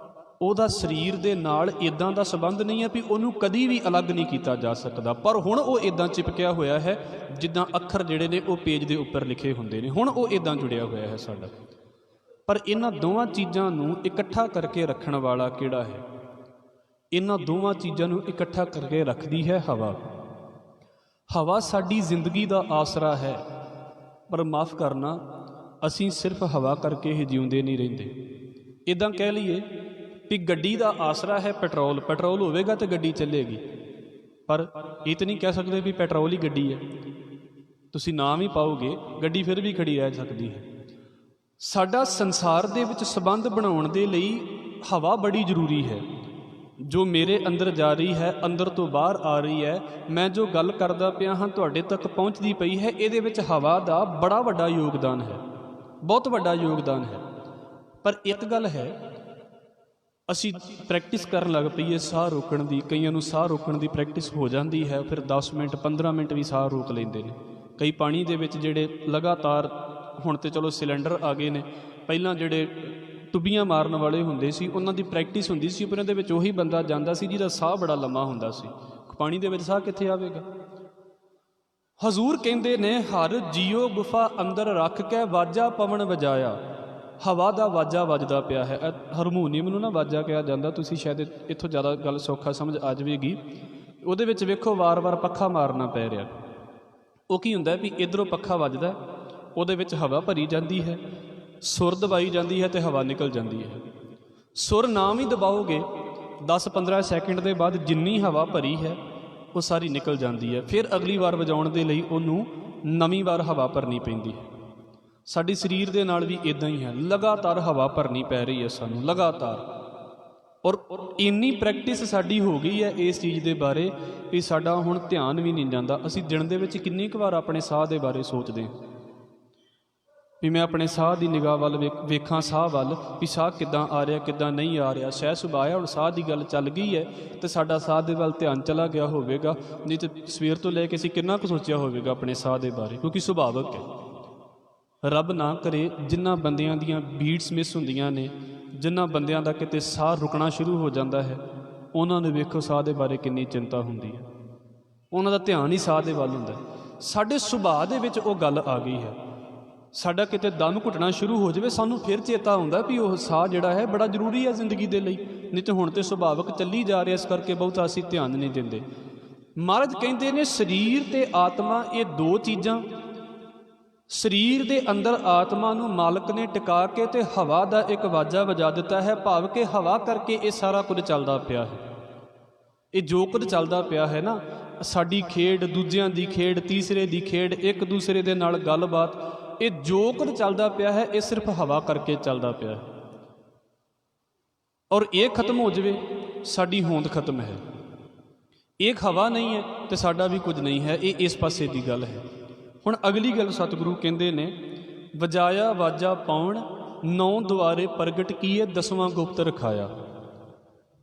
ਉਹਦਾ ਸਰੀਰ ਦੇ ਨਾਲ ਇਦਾਂ ਦਾ ਸੰਬੰਧ ਨਹੀਂ ਹੈ ਵੀ ਉਹਨੂੰ ਕਦੀ ਵੀ ਅਲੱਗ ਨਹੀਂ ਕੀਤਾ ਜਾ ਸਕਦਾ, ਪਰ ਹੁਣ ਉਹ ਇਦਾਂ ਚਿਪਕਿਆ ਹੋਇਆ ਹੈ ਜਿੱਦਾਂ ਅੱਖਰ ਜਿਹੜੇ ਨੇ ਉਹ ਪੇਜ ਦੇ ਉੱਪਰ ਲਿਖੇ ਹੁੰਦੇ ਨੇ। ਹੁਣ ਉਹ ਇਦਾਂ ਜੁੜਿਆ ਹੋਇਆ ਹੈ ਸਾਡਾ। ਪਰ ਇਹਨਾਂ ਦੋਵਾਂ ਚੀਜ਼ਾਂ ਨੂੰ ਇਕੱਠਾ ਕਰਕੇ ਰੱਖਣ ਵਾਲਾ ਕਿਹੜਾ ਹੈ? ਇਹਨਾਂ ਦੋਵਾਂ ਚੀਜ਼ਾਂ ਨੂੰ ਇਕੱਠਾ ਕਰਕੇ ਰੱਖਦੀ ਹੈ ਹਵਾ। ਹਵਾ ਸਾਡੀ ਜ਼ਿੰਦਗੀ ਦਾ ਆਸਰਾ ਹੈ, ਪਰ ਮਾਫ ਕਰਨਾ ਅਸੀਂ ਸਿਰਫ ਹਵਾ ਕਰਕੇ ਹੀ ਜਿਉਂਦੇ ਨਹੀਂ ਰਹਿੰਦੇ। ਇਦਾਂ ਕਹਿ ਲਈਏ ਵੀ ਗੱਡੀ ਦਾ ਆਸਰਾ ਹੈ ਪੈਟਰੋਲ, ਪੈਟਰੋਲ ਹੋਵੇਗਾ ਤਾਂ ਗੱਡੀ ਚੱਲੇਗੀ, ਪਰ ਇਹ ਤਾਂ ਨਹੀਂ ਕਹਿ ਸਕਦੇ ਵੀ ਪੈਟਰੋਲ ਹੀ ਗੱਡੀ ਹੈ। ਤੁਸੀਂ ਨਾਮ ਹੀ ਪਾਓਗੇ ਗੱਡੀ ਫਿਰ ਵੀ ਖੜੀ ਰਹਿ ਸਕਦੀ ਹੈ। ਸਾਡਾ ਸੰਸਾਰ ਦੇ ਵਿੱਚ ਸੰਬੰਧ ਬਣਾਉਣ ਦੇ ਲਈ ਹਵਾ ਬੜੀ ਜ਼ਰੂਰੀ ਹੈ। ਜੋ ਮੇਰੇ ਅੰਦਰ ਜਾ ਰਹੀ ਹੈ, ਅੰਦਰ ਤੋਂ ਬਾਹਰ ਆ ਰਹੀ ਹੈ, ਮੈਂ ਜੋ ਗੱਲ ਕਰਦਾ ਪਿਆ ਹਾਂ ਤੁਹਾਡੇ ਤੱਕ ਪਹੁੰਚਦੀ ਪਈ ਹੈ, ਇਹਦੇ ਵਿੱਚ ਹਵਾ ਦਾ ਬੜਾ ਵੱਡਾ ਯੋਗਦਾਨ ਹੈ, ਬਹੁਤ ਵੱਡਾ ਯੋਗਦਾਨ ਹੈ। ਪਰ ਇੱਕ ਗੱਲ ਹੈ, ਅਸੀਂ ਪ੍ਰੈਕਟਿਸ ਕਰਨ ਲੱਗ ਪਈਏ ਸਾਹ ਰੋਕਣ ਦੀ। ਕਈਆਂ ਨੂੰ ਸਾਹ ਰੋਕਣ ਦੀ ਪ੍ਰੈਕਟਿਸ ਹੋ ਜਾਂਦੀ ਹੈ, ਫਿਰ 10 ਮਿੰਟ 15 ਮਿੰਟ ਵੀ ਸਾਹ ਰੋਕ ਲੈਂਦੇ ਨੇ। ਕਈ ਪਾਣੀ ਦੇ ਵਿੱਚ ਜਿਹੜੇ ਲਗਾਤਾਰ, ਹੁਣ ਤੇ ਚਲੋ ਸਿਲੰਡਰ ਆ ਗਏ ਨੇ, ਪਹਿਲਾਂ ਜਿਹੜੇ ਟੁੱਬੀਆਂ ਮਾਰਨ ਵਾਲੇ ਹੁੰਦੇ ਸੀ ਉਹਨਾਂ ਦੀ ਪ੍ਰੈਕਟਿਸ ਹੁੰਦੀ ਸੀ। ਉਹਨਾਂ ਦੇ ਵਿੱਚ ਉਹੀ ਬੰਦਾ ਜਾਂਦਾ ਸੀ ਜਿਹਦਾ ਸਾਹ ਬੜਾ ਲੰਮਾ ਹੁੰਦਾ ਸੀ। ਪਾਣੀ ਦੇ ਵਿੱਚ ਸਾਹ ਕਿੱਥੇ ਆਵੇਗਾ? ਹਜ਼ੂਰ ਕਹਿੰਦੇ ਨੇ ਹਰ ਜੀਓ ਗੁਫਾ ਅੰਦਰ ਰੱਖ ਕੇ ਵਾਜਾ ਪਵਨ ਵਜਾਇਆ। ਹਵਾ ਦਾ ਵਾਜਾ ਵੱਜਦਾ ਪਿਆ ਹੈ। ਹਾਰਮੋਨੀਅਮ ਨੂੰ ਨਾ ਵਾਜਾ ਕਿਹਾ ਜਾਂਦਾ, ਤੁਸੀਂ ਸ਼ਾਇਦ ਇੱਥੋਂ ਜ਼ਿਆਦਾ ਗੱਲ ਸੌਖਾ ਸਮਝ ਆ ਜਾਵੇਗੀ। ਉਹਦੇ ਵਿੱਚ ਵੇਖੋ ਵਾਰ-ਵਾਰ ਪੱਖਾ ਮਾਰਨਾ ਪੈ ਰਿਹਾ। ਉਹ ਕੀ ਹੁੰਦਾ ਵੀ ਇੱਧਰੋਂ ਪੱਖਾ ਵੱਜਦਾ, ਉਹਦੇ ਵਿੱਚ ਹਵਾ ਭਰੀ ਜਾਂਦੀ ਹੈ, ਸੁਰ ਦਬਾਈ ਜਾਂਦੀ ਹੈ ਤੇ ਹਵਾ ਨਿਕਲ ਜਾਂਦੀ ਹੈ। ਸੁਰ ਨਾ ਵੀ ਦਬਾਓਗੇ 10-15 ਸੈਕਿੰਡ ਦੇ ਬਾਅਦ ਜਿੰਨੀ ਹਵਾ ਭਰੀ ਹੈ ਉਹ ਸਾਰੀ ਨਿਕਲ ਜਾਂਦੀ ਹੈ। ਫਿਰ ਅਗਲੀ ਵਾਰ ਵਜਾਉਣ ਦੇ ਲਈ ਉਹਨੂੰ ਨਵੀਂ ਵਾਰ ਹਵਾ ਭਰਨੀ ਪੈਂਦੀ ਹੈ। ਸਾਡੇ ਸਰੀਰ ਦੇ ਨਾਲ ਵੀ ਇਦਾਂ ਹੀ ਹੈ, ਲਗਾਤਾਰ ਹਵਾ ਭਰਨੀ ਪੈ ਰਹੀ ਹੈ ਸਾਨੂੰ, ਲਗਾਤਾਰ। ਔਰ ਇੰਨੀ ਪ੍ਰੈਕਟਿਸ ਸਾਡੀ ਹੋ ਗਈ ਹੈ ਇਸ ਚੀਜ਼ ਦੇ ਬਾਰੇ ਵੀ ਸਾਡਾ ਹੁਣ ਧਿਆਨ ਵੀ ਨਹੀਂ ਜਾਂਦਾ। ਅਸੀਂ ਦਿਨ ਦੇ ਵਿੱਚ ਕਿੰਨੀ ਕੁ ਵਾਰ ਆਪਣੇ ਸਾਹ ਦੇ ਬਾਰੇ ਸੋਚਦੇ ਹਾਂ? ਵੀ ਮੈਂ ਆਪਣੇ ਸਾਹ ਦੀ ਨਿਗਾਹ ਵੱਲ ਵੇਖਾਂ, ਸਾਹ ਵੱਲ ਵੀ ਸਾਹ ਕਿੱਦਾਂ ਆ ਰਿਹਾ ਕਿੱਦਾਂ ਨਹੀਂ ਆ ਰਿਹਾ। ਸਹਿ ਸੁਭਾਅ ਹੁਣ ਸਾਹ ਦੀ ਗੱਲ ਚੱਲ ਗਈ ਹੈ ਤੇ ਸਾਡਾ ਸਾਹ ਦੇ ਵੱਲ ਧਿਆਨ ਚਲਾ ਗਿਆ ਹੋਵੇਗਾ, ਨਹੀਂ ਤੇ ਸਵੇਰ ਤੋਂ ਲੈ ਕੇ ਅਸੀਂ ਕਿੰਨਾ ਕੁ ਸੋਚਿਆ ਹੋਵੇਗਾ ਆਪਣੇ ਸਾਹ ਦੇ ਬਾਰੇ, ਕਿਉਂਕਿ ਸੁਭਾਵਕ ਹੈ। ਰੱਬ ਨਾ ਕਰੇ ਜਿਨ੍ਹਾਂ ਬੰਦਿਆਂ ਦੀਆਂ ਬੀਟਸ ਮਿਸ ਹੁੰਦੀਆਂ ਨੇ, ਜਿਨ੍ਹਾਂ ਬੰਦਿਆਂ ਦਾ ਕਿਤੇ ਸਾਹ ਰੁਕਣਾ ਸ਼ੁਰੂ ਹੋ ਜਾਂਦਾ ਹੈ, ਉਹਨਾਂ ਨੂੰ ਵੇਖੋ ਸਾਹ ਦੇ ਬਾਰੇ ਕਿੰਨੀ ਚਿੰਤਾ ਹੁੰਦੀ ਹੈ, ਉਹਨਾਂ ਦਾ ਧਿਆਨ ਹੀ ਸਾਹ ਦੇ ਵੱਲ ਹੁੰਦਾ। ਸਾਡੇ ਸੁਭਾਅ ਦੇ ਵਿੱਚ ਉਹ ਗੱਲ ਆ ਗਈ ਹੈ। ਸਾਡਾ ਕਿਤੇ ਦਮ ਘੁੱਟਣਾ ਸ਼ੁਰੂ ਹੋ ਜਾਵੇ, ਸਾਨੂੰ ਫਿਰ ਚੇਤਾ ਆਉਂਦਾ ਵੀ ਉਹ ਸਾਹ ਜਿਹੜਾ ਹੈ ਬੜਾ ਜ਼ਰੂਰੀ ਹੈ ਜ਼ਿੰਦਗੀ ਦੇ ਲਈ, ਨਹੀਂ ਤਾਂ ਹੁਣ ਤਾਂ ਸੁਭਾਵਕ ਚੱਲੀ ਜਾ ਰਿਹਾ, ਇਸ ਕਰਕੇ ਬਹੁਤਾ ਅਸੀਂ ਧਿਆਨ ਨਹੀਂ ਦਿੰਦੇ। ਮਹਾਰਾਜ ਕਹਿੰਦੇ ਨੇ ਸਰੀਰ ਤੇ ਆਤਮਾ ਇਹ ਦੋ ਚੀਜ਼ਾਂ, ਸਰੀਰ ਦੇ ਅੰਦਰ ਆਤਮਾ ਨੂੰ ਮਾਲਕ ਨੇ ਟਿਕਾ ਕੇ ਤੇ ਹਵਾ ਦਾ ਇੱਕ ਵਾਜਾ ਵਜਾ ਦਿੱਤਾ ਹੈ, ਭਾਵ ਕਿ ਹਵਾ ਕਰਕੇ ਇਹ ਸਾਰਾ ਕੁਝ ਚੱਲਦਾ ਪਿਆ ਹੈ। ਇਹ ਜੋ ਕੁਝ ਚੱਲਦਾ ਪਿਆ ਹੈ ਨਾ, ਸਾਡੀ ਖੇਡ, ਦੂਜਿਆਂ ਦੀ ਖੇਡ, ਤੀਸਰੇ ਦੀ ਖੇਡ, ਇੱਕ ਦੂਸਰੇ ਦੇ ਨਾਲ ਗੱਲਬਾਤ, ਇਹ ਜੋ ਕੁਝ ਚੱਲਦਾ ਪਿਆ ਹੈ ਇਹ ਸਿਰਫ ਹਵਾ ਕਰਕੇ ਚੱਲਦਾ ਪਿਆ ਹੈ। ਔਰ ਇਹ ਖਤਮ ਹੋ ਜਾਵੇ ਸਾਡੀ ਹੋਂਦ ਖਤਮ ਹੈ। ਇਹ ਹਵਾ ਨਹੀਂ ਹੈ ਤੇ ਸਾਡਾ ਵੀ ਕੁਝ ਨਹੀਂ ਹੈ, ਇਹ ਇਸ ਪਾਸੇ ਦੀ ਗੱਲ ਹੈ। ਹੁਣ ਅਗਲੀ ਗੱਲ ਸਤਿਗੁਰੂ ਕਹਿੰਦੇ ਨੇ, ਵਜਾਇਆ ਵਾਜਾ ਪਾਉਣ 9 ਦੁਆਰੇ ਪ੍ਰਗਟ ਕੀਏ 10ਵਾਂ ਗੁਪਤ ਰਖਾਇਆ।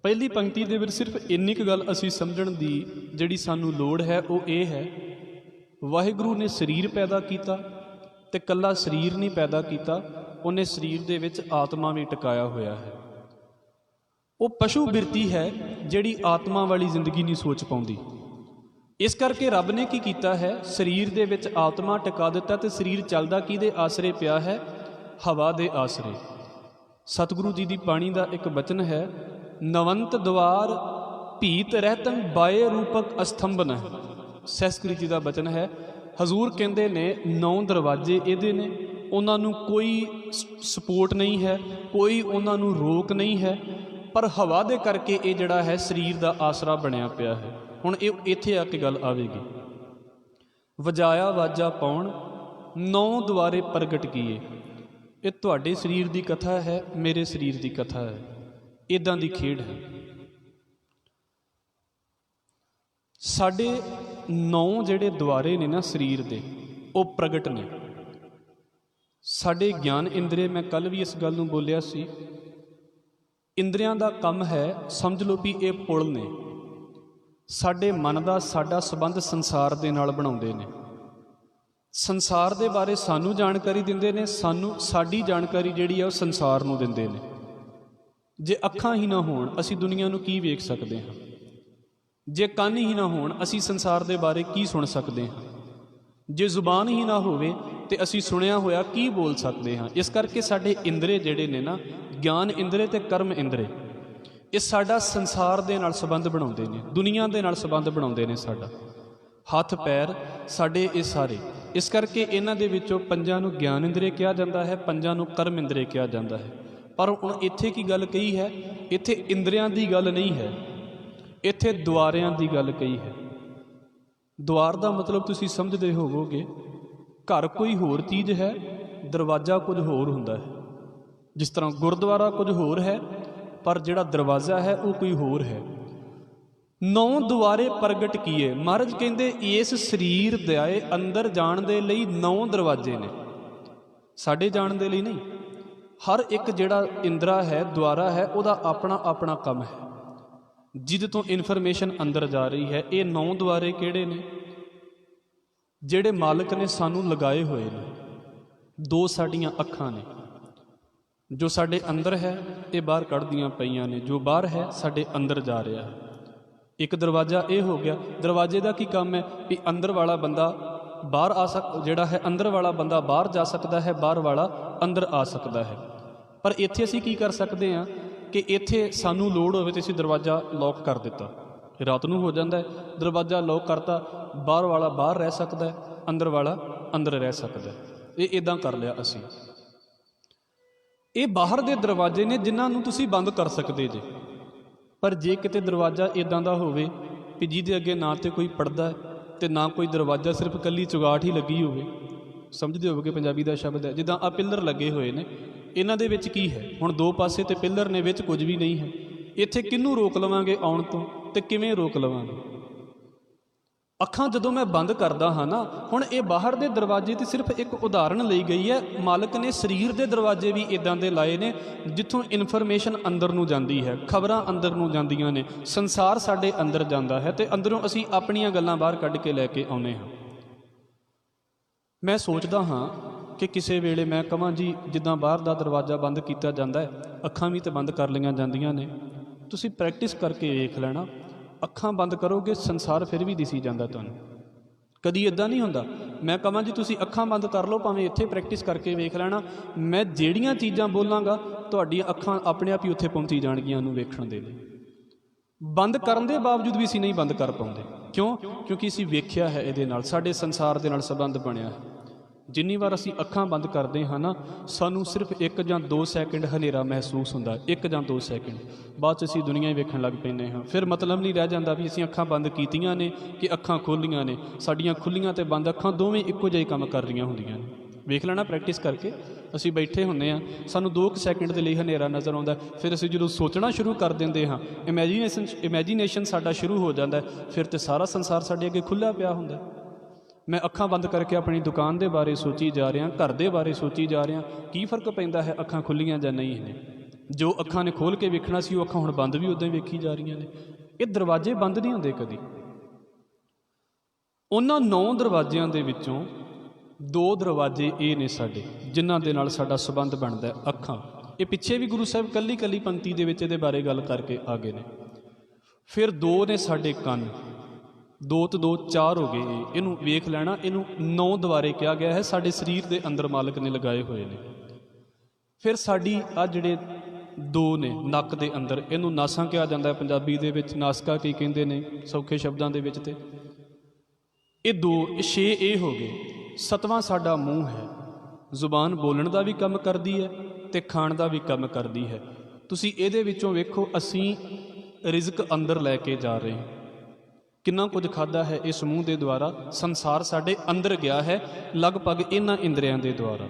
ਪਹਿਲੀ ਪੰਕਤੀ ਦੇ ਵਿੱਚ ਸਿਰਫ ਇੰਨੀ ਕੁ ਗੱਲ ਅਸੀਂ ਸਮਝਣ ਦੀ ਜਿਹੜੀ ਸਾਨੂੰ ਲੋੜ ਹੈ ਉਹ ਇਹ ਹੈ, ਵਾਹਿਗੁਰੂ ਨੇ ਸਰੀਰ ਪੈਦਾ ਕੀਤਾ ਤੇ ਇਕੱਲਾ ਸਰੀਰ ਨਹੀਂ ਪੈਦਾ ਕੀਤਾ, ਉਹਨੇ ਸਰੀਰ ਦੇ ਵਿੱਚ ਆਤਮਾ ਵੀ ਟਿਕਾਇਆ ਹੋਇਆ ਹੈ। ਉਹ ਪਸ਼ੂ ਬਿਰਤੀ ਹੈ ਜਿਹੜੀ ਆਤਮਾ ਵਾਲੀ ਜ਼ਿੰਦਗੀ ਨਹੀਂ ਸੋਚ ਪਾਉਂਦੀ। ਇਸ ਕਰਕੇ ਰੱਬ ਨੇ ਕੀ ਕੀਤਾ ਹੈ, ਸਰੀਰ ਦੇ ਵਿੱਚ ਆਤਮਾ ਟਿਕਾ ਦਿੱਤਾ ਤੇ ਸਰੀਰ ਚੱਲਦਾ ਕਿਹਦੇ ਆਸਰੇ ਪਿਆ ਹੈ, ਹਵਾ ਦੇ ਆਸਰੇ। ਸਤਿਗੁਰੂ ਜੀ ਦੀ ਬਾਣੀ ਦਾ ਇੱਕ ਬਚਨ ਹੈ, ਨਵੰਤ ਦੁਆਰ ਭੀਤ ਰਹਿਤੰ ਬਾਏ ਰੂਪਕ ਅਸਥੰਭਨ। ਸੰਸਕ੍ਰਿਤ ਜੀ ਦਾ ਬਚਨ ਹੈ। ਹਜ਼ੂਰ ਕਹਿੰਦੇ ਨੇ 9 ਦਰਵਾਜ਼ੇ ਇਹਦੇ ਨੇ, ਉਹਨਾਂ ਨੂੰ ਕੋਈ ਸਪੋਰਟ ਨਹੀਂ ਹੈ, ਕੋਈ ਉਹਨਾਂ ਨੂੰ ਰੋਕ ਨਹੀਂ ਹੈ, ਪਰ ਹਵਾ ਦੇ ਕਰਕੇ ਇਹ ਜਿਹੜਾ ਹੈ ਸਰੀਰ ਦਾ ਆਸਰਾ ਬਣਿਆ ਪਿਆ ਹੈ। ਹੁਣ ਇਹ ਇੱਥੇ ਆ ਕੇ ਗੱਲ ਆਵੇਗੀ, ਵਜਾਇਆ ਵਾਜਾ ਪਾਉਣ 9 ਦੁਆਰੇ ਪ੍ਰਗਟ ਕੀਏ। ਇਹ ਤੁਹਾਡੇ ਸਰੀਰ ਦੀ ਕਥਾ ਹੈ, ਮੇਰੇ ਸਰੀਰ ਦੀ ਕਥਾ ਹੈ, ਇੱਦਾਂ ਦੀ ਖੇਡ ਹੈ। ਸਾਡੇ 9 ਜਿਹੜੇ ਦੁਆਰੇ ਨੇ ਨਾ ਸਰੀਰ ਦੇ, ਉਹ ਪ੍ਰਗਟ ਨੇ। ਸਾਡੇ ਗਿਆਨ ਇੰਦਰੀ, ਮੈਂ ਕੱਲ ਵੀ ਇਸ ਗੱਲ ਨੂੰ ਬੋਲਿਆ ਸੀ, ਇੰਦਰੀਆਂ ਦਾ ਕੰਮ ਹੈ, ਸਮਝ ਲਓ ਵੀ ਇਹ ਪੁਲ ਨੇ। ਸਾਡੇ ਮਨ ਦਾ ਸਾਡਾ ਸੰਬੰਧ ਸੰਸਾਰ ਦੇ ਨਾਲ ਬਣਾਉਂਦੇ ਨੇ, ਸੰਸਾਰ ਦੇ ਬਾਰੇ ਸਾਨੂੰ ਜਾਣਕਾਰੀ ਦਿੰਦੇ ਨੇ, ਸਾਨੂੰ ਸਾਡੀ ਜਾਣਕਾਰੀ ਜਿਹੜੀ ਆ ਉਹ ਸੰਸਾਰ ਨੂੰ ਦਿੰਦੇ ਨੇ। ਜੇ ਅੱਖਾਂ ਹੀ ਨਾ ਹੋਣ ਅਸੀਂ ਦੁਨੀਆ ਨੂੰ ਕੀ ਵੇਖ ਸਕਦੇ ਹਾਂ, ਜੇ ਕੰਨ ਹੀ ਨਾ ਹੋਣ ਅਸੀਂ ਸੰਸਾਰ ਦੇ ਬਾਰੇ ਕੀ ਸੁਣ ਸਕਦੇ ਹਾਂ, ਜੇ ਜ਼ੁਬਾਨ ਹੀ ਨਾ ਹੋਵੇ ਤੇ ਅਸੀਂ ਸੁਣਿਆ ਹੋਇਆ ਕੀ ਬੋਲ ਸਕਦੇ ਹਾਂ। ਇਸ ਕਰਕੇ ਸਾਡੇ ਇੰਦਰੇ ਜਿਹੜੇ ਨੇ ਨਾ, ਗਿਆਨ ਇੰਦਰੇ ਤੇ ਕਰਮ ਇੰਦਰੇ, ਇਹ ਸਾਡਾ ਸੰਸਾਰ ਦੇ ਨਾਲ ਸੰਬੰਧ ਬਣਾਉਂਦੇ ਨੇ, ਦੁਨੀਆ ਦੇ ਨਾਲ ਸੰਬੰਧ ਬਣਾਉਂਦੇ ਨੇ। ਸਾਡਾ ਹੱਥ ਪੈਰ ਸਾਡੇ ਇਹ ਸਾਰੇ, ਇਸ ਕਰਕੇ ਇਹਨਾਂ ਦੇ ਵਿੱਚੋਂ 5 ਨੂੰ ਗਿਆਨ ਇੰਦਰੇ ਕਿਹਾ ਜਾਂਦਾ ਹੈ, 5 ਨੂੰ ਕਰਮ ਇੰਦਰੇ ਕਿਹਾ ਜਾਂਦਾ ਹੈ। ਪਰ ਹੁਣ ਇੱਥੇ ਕੀ ਗੱਲ ਕਹੀ ਹੈ, ਇੱਥੇ ਇੰਦਰੀਆਂ ਦੀ ਗੱਲ ਨਹੀਂ ਹੈ, ਇੱਥੇ ਦੁਆਰਿਆਂ ਦੀ ਗੱਲ ਕਹੀ ਹੈ। ਦੁਆਰ ਦਾ ਮਤਲਬ ਤੁਸੀਂ ਸਮਝਦੇ ਹੋਵੋਗੇ, ਘਰ ਕੋਈ ਹੋਰ ਚੀਜ਼ ਹੈ, ਦਰਵਾਜ਼ਾ ਕੁਝ ਹੋਰ ਹੁੰਦਾ ਹੈ। ਜਿਸ ਤਰ੍ਹਾਂ ਗੁਰਦੁਆਰਾ ਕੁਝ ਹੋਰ ਹੈ, ਪਰ ਜਿਹੜਾ ਦਰਵਾਜ਼ਾ ਹੈ ਉਹ ਕੋਈ ਹੋਰ ਹੈ। 9 ਦੁਆਰੇ ਪ੍ਰਗਟ ਕੀਏ। ਮਹਾਰਾਜ ਕਹਿੰਦੇ ਇਸ ਸਰੀਰ ਦੇ ਅੰਦਰ ਜਾਣ ਦੇ ਲਈ 9 ਦਰਵਾਜ਼ੇ ਨੇ, ਸਾਡੇ ਜਾਣ ਦੇ ਲਈ ਨਹੀਂ। ਹਰ ਇੱਕ ਜਿਹੜਾ ਇੰਦਰਾ ਹੈ, ਦੁਆਰਾ ਹੈ, ਉਹਦਾ ਆਪਣਾ ਆਪਣਾ ਕੰਮ ਹੈ, ਜਿਹਦੇ ਤੋਂ ਇਨਫੋਰਮੇਸ਼ਨ ਅੰਦਰ ਜਾ ਰਹੀ ਹੈ। ਇਹ 9 ਦੁਆਰੇ ਕਿਹੜੇ ਨੇ? ਜਿਹੜੇ ਮਾਲਕ ਨੇ ਸਾਨੂੰ ਲਗਾਏ ਹੋਏ ਨੇ। 2 ਸਾਡੀਆਂ ਅੱਖਾਂ ਨੇ, ਜੋ ਸਾਡੇ ਅੰਦਰ ਹੈ ਇਹ ਬਾਹਰ ਕੱਢਦੀਆਂ ਪਈਆਂ ਨੇ, ਜੋ ਬਾਹਰ ਹੈ ਸਾਡੇ ਅੰਦਰ ਜਾ ਰਿਹਾ ਹੈ। ਇੱਕ ਦਰਵਾਜ਼ਾ ਇਹ ਹੋ ਗਿਆ। ਦਰਵਾਜ਼ੇ ਦਾ ਕੀ ਕੰਮ ਹੈ? ਵੀ ਅੰਦਰ ਵਾਲਾ ਬੰਦਾ ਬਾਹਰ ਆ ਜਿਹੜਾ ਹੈ ਅੰਦਰ ਵਾਲਾ ਬੰਦਾ ਬਾਹਰ ਜਾ ਸਕਦਾ ਹੈ, ਬਾਹਰ ਵਾਲਾ ਅੰਦਰ ਆ ਸਕਦਾ ਹੈ। ਪਰ ਇੱਥੇ ਅਸੀਂ ਕੀ ਕਰ ਸਕਦੇ ਹਾਂ ਕਿ ਇੱਥੇ ਸਾਨੂੰ ਲੋੜ ਹੋਵੇ ਤੇ ਅਸੀਂ ਦਰਵਾਜ਼ਾ ਲੌਕ ਕਰ ਦਿੱਤਾ, ਰਾਤ ਨੂੰ ਹੋ ਜਾਂਦਾ ਹੈ, ਦਰਵਾਜ਼ਾ ਲੌਕ ਕਰਤਾ, ਬਾਹਰ ਵਾਲਾ ਬਾਹਰ ਰਹਿ ਸਕਦਾ ਹੈ, ਅੰਦਰ ਵਾਲਾ ਅੰਦਰ ਰਹਿ ਸਕਦਾ ਹੈ। ਇਹ ਇੱਦਾਂ ਕਰ ਲਿਆ ਅਸੀਂ। ਇਹ ਬਾਹਰ ਦੇ ਦਰਵਾਜ਼ੇ ਨੇ ਜਿਨ੍ਹਾਂ ਨੂੰ ਤੁਸੀਂ ਬੰਦ ਕਰ ਸਕਦੇ ਜੇ। ਪਰ ਜੇ ਕਿਤੇ ਦਰਵਾਜ਼ਾ ਇੱਦਾਂ ਦਾ ਹੋਵੇ ਕਿ ਜਿਹਦੇ ਅੱਗੇ ਨਾ ਤੇ ਕੋਈ ਪਰਦਾ ਤੇ ਨਾ ਕੋਈ ਦਰਵਾਜ਼ਾ, ਸਿਰਫ ਇਕੱਲੀ ਚੁਗਾਠ ਹੀ ਲੱਗੀ ਹੋਵੇ, ਸਮਝਦੇ ਹੋਵੋਗੇ ਪੰਜਾਬੀ ਦਾ ਸ਼ਬਦ ਹੈ, ਜਿੱਦਾਂ ਆਹ ਪਿੱਲਰ ਲੱਗੇ ਹੋਏ ਨੇ, ਇਹਨਾਂ ਦੇ ਵਿੱਚ ਕੀ ਹੈ? ਹੁਣ 2 ਪਾਸੇ ਤੇ ਪਿੱਲਰ ਨੇ, ਵਿੱਚ ਕੁਝ ਵੀ ਨਹੀਂ ਹੈ। ਇੱਥੇ ਕਿਹਨੂੰ ਰੋਕ ਲਵਾਂਗੇ ਆਉਣ ਤੋਂ ਤੇ ਕਿਵੇਂ ਰੋਕ ਲਵਾਂਗੇ? ਅੱਖਾਂ ਜਦੋਂ ਮੈਂ ਬੰਦ ਕਰਦਾ ਹਾਂ ਨਾ, ਹੁਣ ਇਹ ਬਾਹਰ ਦੇ ਦਰਵਾਜ਼ੇ ਤੇ ਸਿਰਫ ਇੱਕ ਉਦਾਹਰਣ ਲਈ ਗਈ ਹੈ। ਮਾਲਕ ਨੇ ਸਰੀਰ ਦੇ ਦਰਵਾਜ਼ੇ ਵੀ ਇਦਾਂ ਦੇ ਲਾਏ ਨੇ ਜਿੱਥੋਂ ਇਨਫੋਰਮੇਸ਼ਨ ਅੰਦਰ ਨੂੰ ਜਾਂਦੀ ਹੈ, ਖਬਰਾਂ ਅੰਦਰ ਨੂੰ ਜਾਂਦੀਆਂ ਨੇ, ਸੰਸਾਰ ਸਾਡੇ ਅੰਦਰ ਜਾਂਦਾ ਹੈ ਤੇ ਅੰਦਰੋਂ ਅਸੀਂ ਆਪਣੀਆਂ ਗੱਲਾਂ ਬਾਹਰ ਕੱਢ ਕੇ ਲੈ ਕੇ ਆਉਂਦੇ ਹਾਂ। ਮੈਂ ਸੋਚਦਾ ਹਾਂ ਕਿ ਕਿਸੇ ਵੇਲੇ ਮੈਂ ਕਹਾਂ ਜੀ ਜਿੱਦਾਂ ਬਾਹਰ ਦਾ ਦਰਵਾਜ਼ਾ ਬੰਦ ਕੀਤਾ ਜਾਂਦਾ ਹੈ, ਅੱਖਾਂ ਵੀ ਤਾਂ ਬੰਦ ਕਰ ਲਈਆਂ ਜਾਂਦੀਆਂ ਨੇ। ਤੁਸੀਂ ਪ੍ਰੈਕਟਿਸ ਕਰਕੇ ਵੇਖ ਲੈਣਾ, ਅੱਖਾਂ ਬੰਦ ਕਰੋਗੇ ਸੰਸਾਰ ਫਿਰ ਵੀ ਦਿਸੀ ਜਾਂਦਾ ਤੁਹਾਨੂੰ। ਕਦੀ ਇੱਦਾਂ ਨਹੀਂ ਹੁੰਦਾ। ਮੈਂ ਕਹਾਂ ਜੀ ਤੁਸੀਂ ਅੱਖਾਂ ਬੰਦ ਕਰ ਲਓ, ਭਾਵੇਂ ਇੱਥੇ ਪ੍ਰੈਕਟਿਸ ਕਰਕੇ ਵੇਖ ਲੈਣਾ, ਮੈਂ ਜਿਹੜੀਆਂ ਚੀਜ਼ਾਂ ਬੋਲਾਂਗਾ ਤੁਹਾਡੀਆਂ ਅੱਖਾਂ ਆਪਣੇ ਆਪ ਹੀ ਉੱਥੇ ਪਹੁੰਚੀ ਜਾਣਗੀਆਂ ਉਹਨੂੰ ਵੇਖਣ ਦੇ ਲਈ। ਬੰਦ ਕਰਨ ਦੇ ਬਾਵਜੂਦ ਵੀ ਅਸੀਂ ਨਹੀਂ ਬੰਦ ਕਰ ਪਾਉਂਦੇ। ਕਿਉਂ? ਕਿਉਂਕਿ ਅਸੀਂ ਵੇਖਿਆ ਹੈ, ਇਹਦੇ ਨਾਲ ਸਾਡੇ ਸੰਸਾਰ ਦੇ ਨਾਲ ਸੰਬੰਧ ਬਣਿਆ ਹੈ। ਜਿੰਨੀ ਵਾਰ ਅਸੀਂ ਅੱਖਾਂ ਬੰਦ ਕਰਦੇ ਹਾਂ ਨਾ, ਸਾਨੂੰ ਸਿਰਫ 1 ਜਾਂ 2 ਸੈਕਿੰਡ ਹਨੇਰਾ ਮਹਿਸੂਸ ਹੁੰਦਾ, 1 ਜਾਂ 2 ਸੈਕਿੰਡ। ਬਾਅਦ 'ਚ ਅਸੀਂ ਦੁਨੀਆ ਹੀ ਵੇਖਣ ਲੱਗ ਪੈਂਦੇ ਹਾਂ। ਫਿਰ ਮਤਲਬ ਨਹੀਂ ਰਹਿ ਜਾਂਦਾ ਵੀ ਅਸੀਂ ਅੱਖਾਂ ਬੰਦ ਕੀਤੀਆਂ ਨੇ ਕਿ ਅੱਖਾਂ ਖੋਲ੍ਹੀਆਂ ਨੇ। ਸਾਡੀਆਂ ਖੁੱਲ੍ਹੀਆਂ ਅਤੇ ਬੰਦ ਅੱਖਾਂ ਦੋਵੇਂ ਇੱਕੋ ਜਿਹੇ ਕੰਮ ਕਰ ਰਹੀਆਂ ਹੁੰਦੀਆਂ ਨੇ। ਵੇਖ ਲੈਣਾ ਪ੍ਰੈਕਟਿਸ ਕਰਕੇ। ਅਸੀਂ ਬੈਠੇ ਹੁੰਦੇ ਹਾਂ, ਸਾਨੂੰ 2 ਸੈਕਿੰਡ ਦੇ ਲਈ ਹਨੇਰਾ ਨਜ਼ਰ ਆਉਂਦਾ, ਫਿਰ ਅਸੀਂ ਜਦੋਂ ਸੋਚਣਾ ਸ਼ੁਰੂ ਕਰ ਦਿੰਦੇ ਹਾਂ, ਇਮੈਜੀਨੇਸ਼ਨ ਸਾਡਾ ਸ਼ੁਰੂ ਹੋ ਜਾਂਦਾ, ਫਿਰ ਤਾਂ ਸਾਰਾ ਸੰਸਾਰ ਸਾਡੇ ਅੱਗੇ ਖੁੱਲ੍ਹਾ ਪਿਆ ਹੁੰਦਾ। ਮੈਂ ਅੱਖਾਂ ਬੰਦ ਕਰਕੇ ਆਪਣੀ ਦੁਕਾਨ ਦੇ ਬਾਰੇ ਸੋਚੀ ਜਾ ਰਿਹਾ, ਘਰ ਦੇ ਬਾਰੇ ਸੋਚੀ ਜਾ ਰਿਹਾ। ਕੀ ਫ਼ਰਕ ਪੈਂਦਾ ਹੈ ਅੱਖਾਂ ਖੁੱਲ੍ਹੀਆਂ ਜਾਂ ਨਹੀਂ ਨੇ? ਜੋ ਅੱਖਾਂ ਨੇ ਖੋਲ੍ਹ ਕੇ ਵੇਖਣਾ ਸੀ, ਉਹ ਅੱਖਾਂ ਹੁਣ ਬੰਦ ਵੀ ਉੱਦਾਂ ਹੀ ਵੇਖੀ ਜਾ ਰਹੀਆਂ ਨੇ। ਇਹ ਦਰਵਾਜ਼ੇ ਬੰਦ ਨਹੀਂ ਹੁੰਦੇ ਕਦੀ। ਉਹਨਾਂ 9 ਦਰਵਾਜ਼ਿਆਂ ਦੇ ਵਿੱਚੋਂ 2 ਦਰਵਾਜ਼ੇ ਇਹ ਨੇ ਸਾਡੇ ਜਿਨ੍ਹਾਂ ਦੇ ਨਾਲ ਸਾਡਾ ਸੰਬੰਧ ਬਣਦਾ, ਅੱਖਾਂ। ਇਹ ਪਿੱਛੇ ਵੀ ਗੁਰੂ ਸਾਹਿਬ ਕੱਲੀ ਕੱਲੀ ਪੰਕਤੀ ਦੇ ਵਿੱਚ ਇਹਦੇ ਬਾਰੇ ਗੱਲ ਕਰਕੇ ਆ ਗਏ ਨੇ। ਫਿਰ 2 ਨੇ ਸਾਡੇ ਕੰਨ, 2 ਤੇ 2 4 ਹੋ ਗਏ। ਇਹਨੂੰ ਵੇਖ ਲੈਣਾ, ਇਹਨੂੰ 9 ਦੁਆਰੇ ਕਿਹਾ ਗਿਆ ਹੈ, ਸਾਡੇ ਸਰੀਰ ਦੇ ਅੰਦਰ ਮਾਲਕ ਨੇ ਲਗਾਏ ਹੋਏ ਨੇ। ਫਿਰ ਸਾਡੀ ਆ ਜਿਹੜੇ 2 ਨੇ ਨੱਕ ਦੇ ਅੰਦਰ, ਇਹਨੂੰ ਨਾਸਾਂ ਕਿਹਾ ਜਾਂਦਾ ਹੈ ਪੰਜਾਬੀ ਦੇ ਵਿੱਚ, ਨਾਸਕਾ ਕਈ ਕਹਿੰਦੇ ਨੇ ਸੌਖੇ ਸ਼ਬਦਾਂ ਦੇ ਵਿੱਚ। ਤੇ ਇਹ 2 6 ਇਹ ਹੋ ਗਏ। 7ਵਾਂ ਸਾਡਾ ਮੂੰਹ ਹੈ। ਜ਼ੁਬਾਨ ਬੋਲਣ ਦਾ ਵੀ ਕੰਮ ਕਰਦੀ ਹੈ ਤੇ ਖਾਣ ਦਾ ਵੀ ਕੰਮ ਕਰਦੀ ਹੈ। ਤੁਸੀਂ ਇਹਦੇ ਵਿੱਚੋਂ ਵੇਖੋ, ਅਸੀਂ ਰਿਜ਼ਕ ਅੰਦਰ ਲੈ ਕੇ ਜਾ ਰਹੇ ਹਾਂ। ਕਿੰਨਾ ਕੁਝ ਖਾਧਾ ਹੈ ਇਸ ਮੂੰਹ ਦੇ ਦੁਆਰਾ। ਸੰਸਾਰ ਸਾਡੇ ਅੰਦਰ ਗਿਆ ਹੈ ਲਗਭਗ ਇਹਨਾਂ ਇੰਦਰੀਆਂ ਦੇ ਦੁਆਰਾ।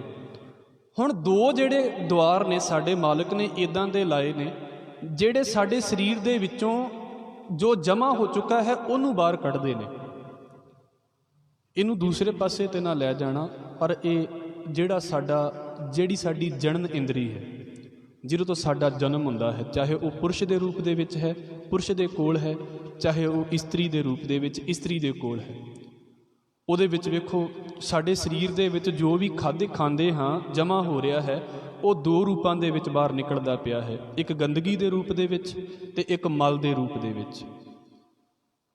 ਹੁਣ 2 ਜਿਹੜੇ ਦੁਆਰ ਨੇ ਸਾਡੇ ਮਾਲਕ ਨੇ ਇੱਦਾਂ ਦੇ ਲਾਏ ਨੇ, ਜਿਹੜੇ ਸਾਡੇ ਸਰੀਰ ਦੇ ਵਿੱਚੋਂ ਜੋ ਜਮ੍ਹਾਂ ਹੋ ਚੁੱਕਾ ਹੈ ਉਹਨੂੰ ਬਾਹਰ ਕੱਢਦੇ ਨੇ। ਇਹਨੂੰ ਦੂਸਰੇ ਪਾਸੇ ਤੇ ਨਾ ਲੈ ਜਾਣਾ, ਪਰ ਇਹ ਜਿਹੜੀ ਸਾਡੀ ਜਣਨ ਇੰਦਰੀ ਹੈ, ਜਿਹਦੇ ਤੋਂ ਸਾਡਾ ਜਨਮ ਹੁੰਦਾ ਹੈ, ਚਾਹੇ ਉਹ ਪੁਰਸ਼ ਦੇ ਰੂਪ ਦੇ ਵਿੱਚ ਹੈ, ਪੁਰਸ਼ ਦੇ ਕੋਲ ਹੈ, ਚਾਹੇ ਉਹ ਇਸਤਰੀ ਦੇ ਰੂਪ ਦੇ ਵਿੱਚ ਇਸਤਰੀ ਦੇ ਕੋਲ ਹੈ। ਉਹਦੇ ਵਿੱਚ ਵੇਖੋ, ਸਾਡੇ ਸਰੀਰ ਦੇ ਵਿੱਚ ਜੋ ਵੀ ਖਾਂਦੇ ਹਾਂ ਜਮ੍ਹਾਂ ਹੋ ਰਿਹਾ ਹੈ, ਉਹ 2 ਰੂਪਾਂ ਦੇ ਵਿੱਚ ਬਾਹਰ ਨਿਕਲਦਾ ਪਿਆ ਹੈ। ਇੱਕ ਗੰਦਗੀ ਦੇ ਰੂਪ ਦੇ ਵਿੱਚ ਤੇ ਇੱਕ ਮਲ ਦੇ ਰੂਪ ਦੇ ਵਿੱਚ।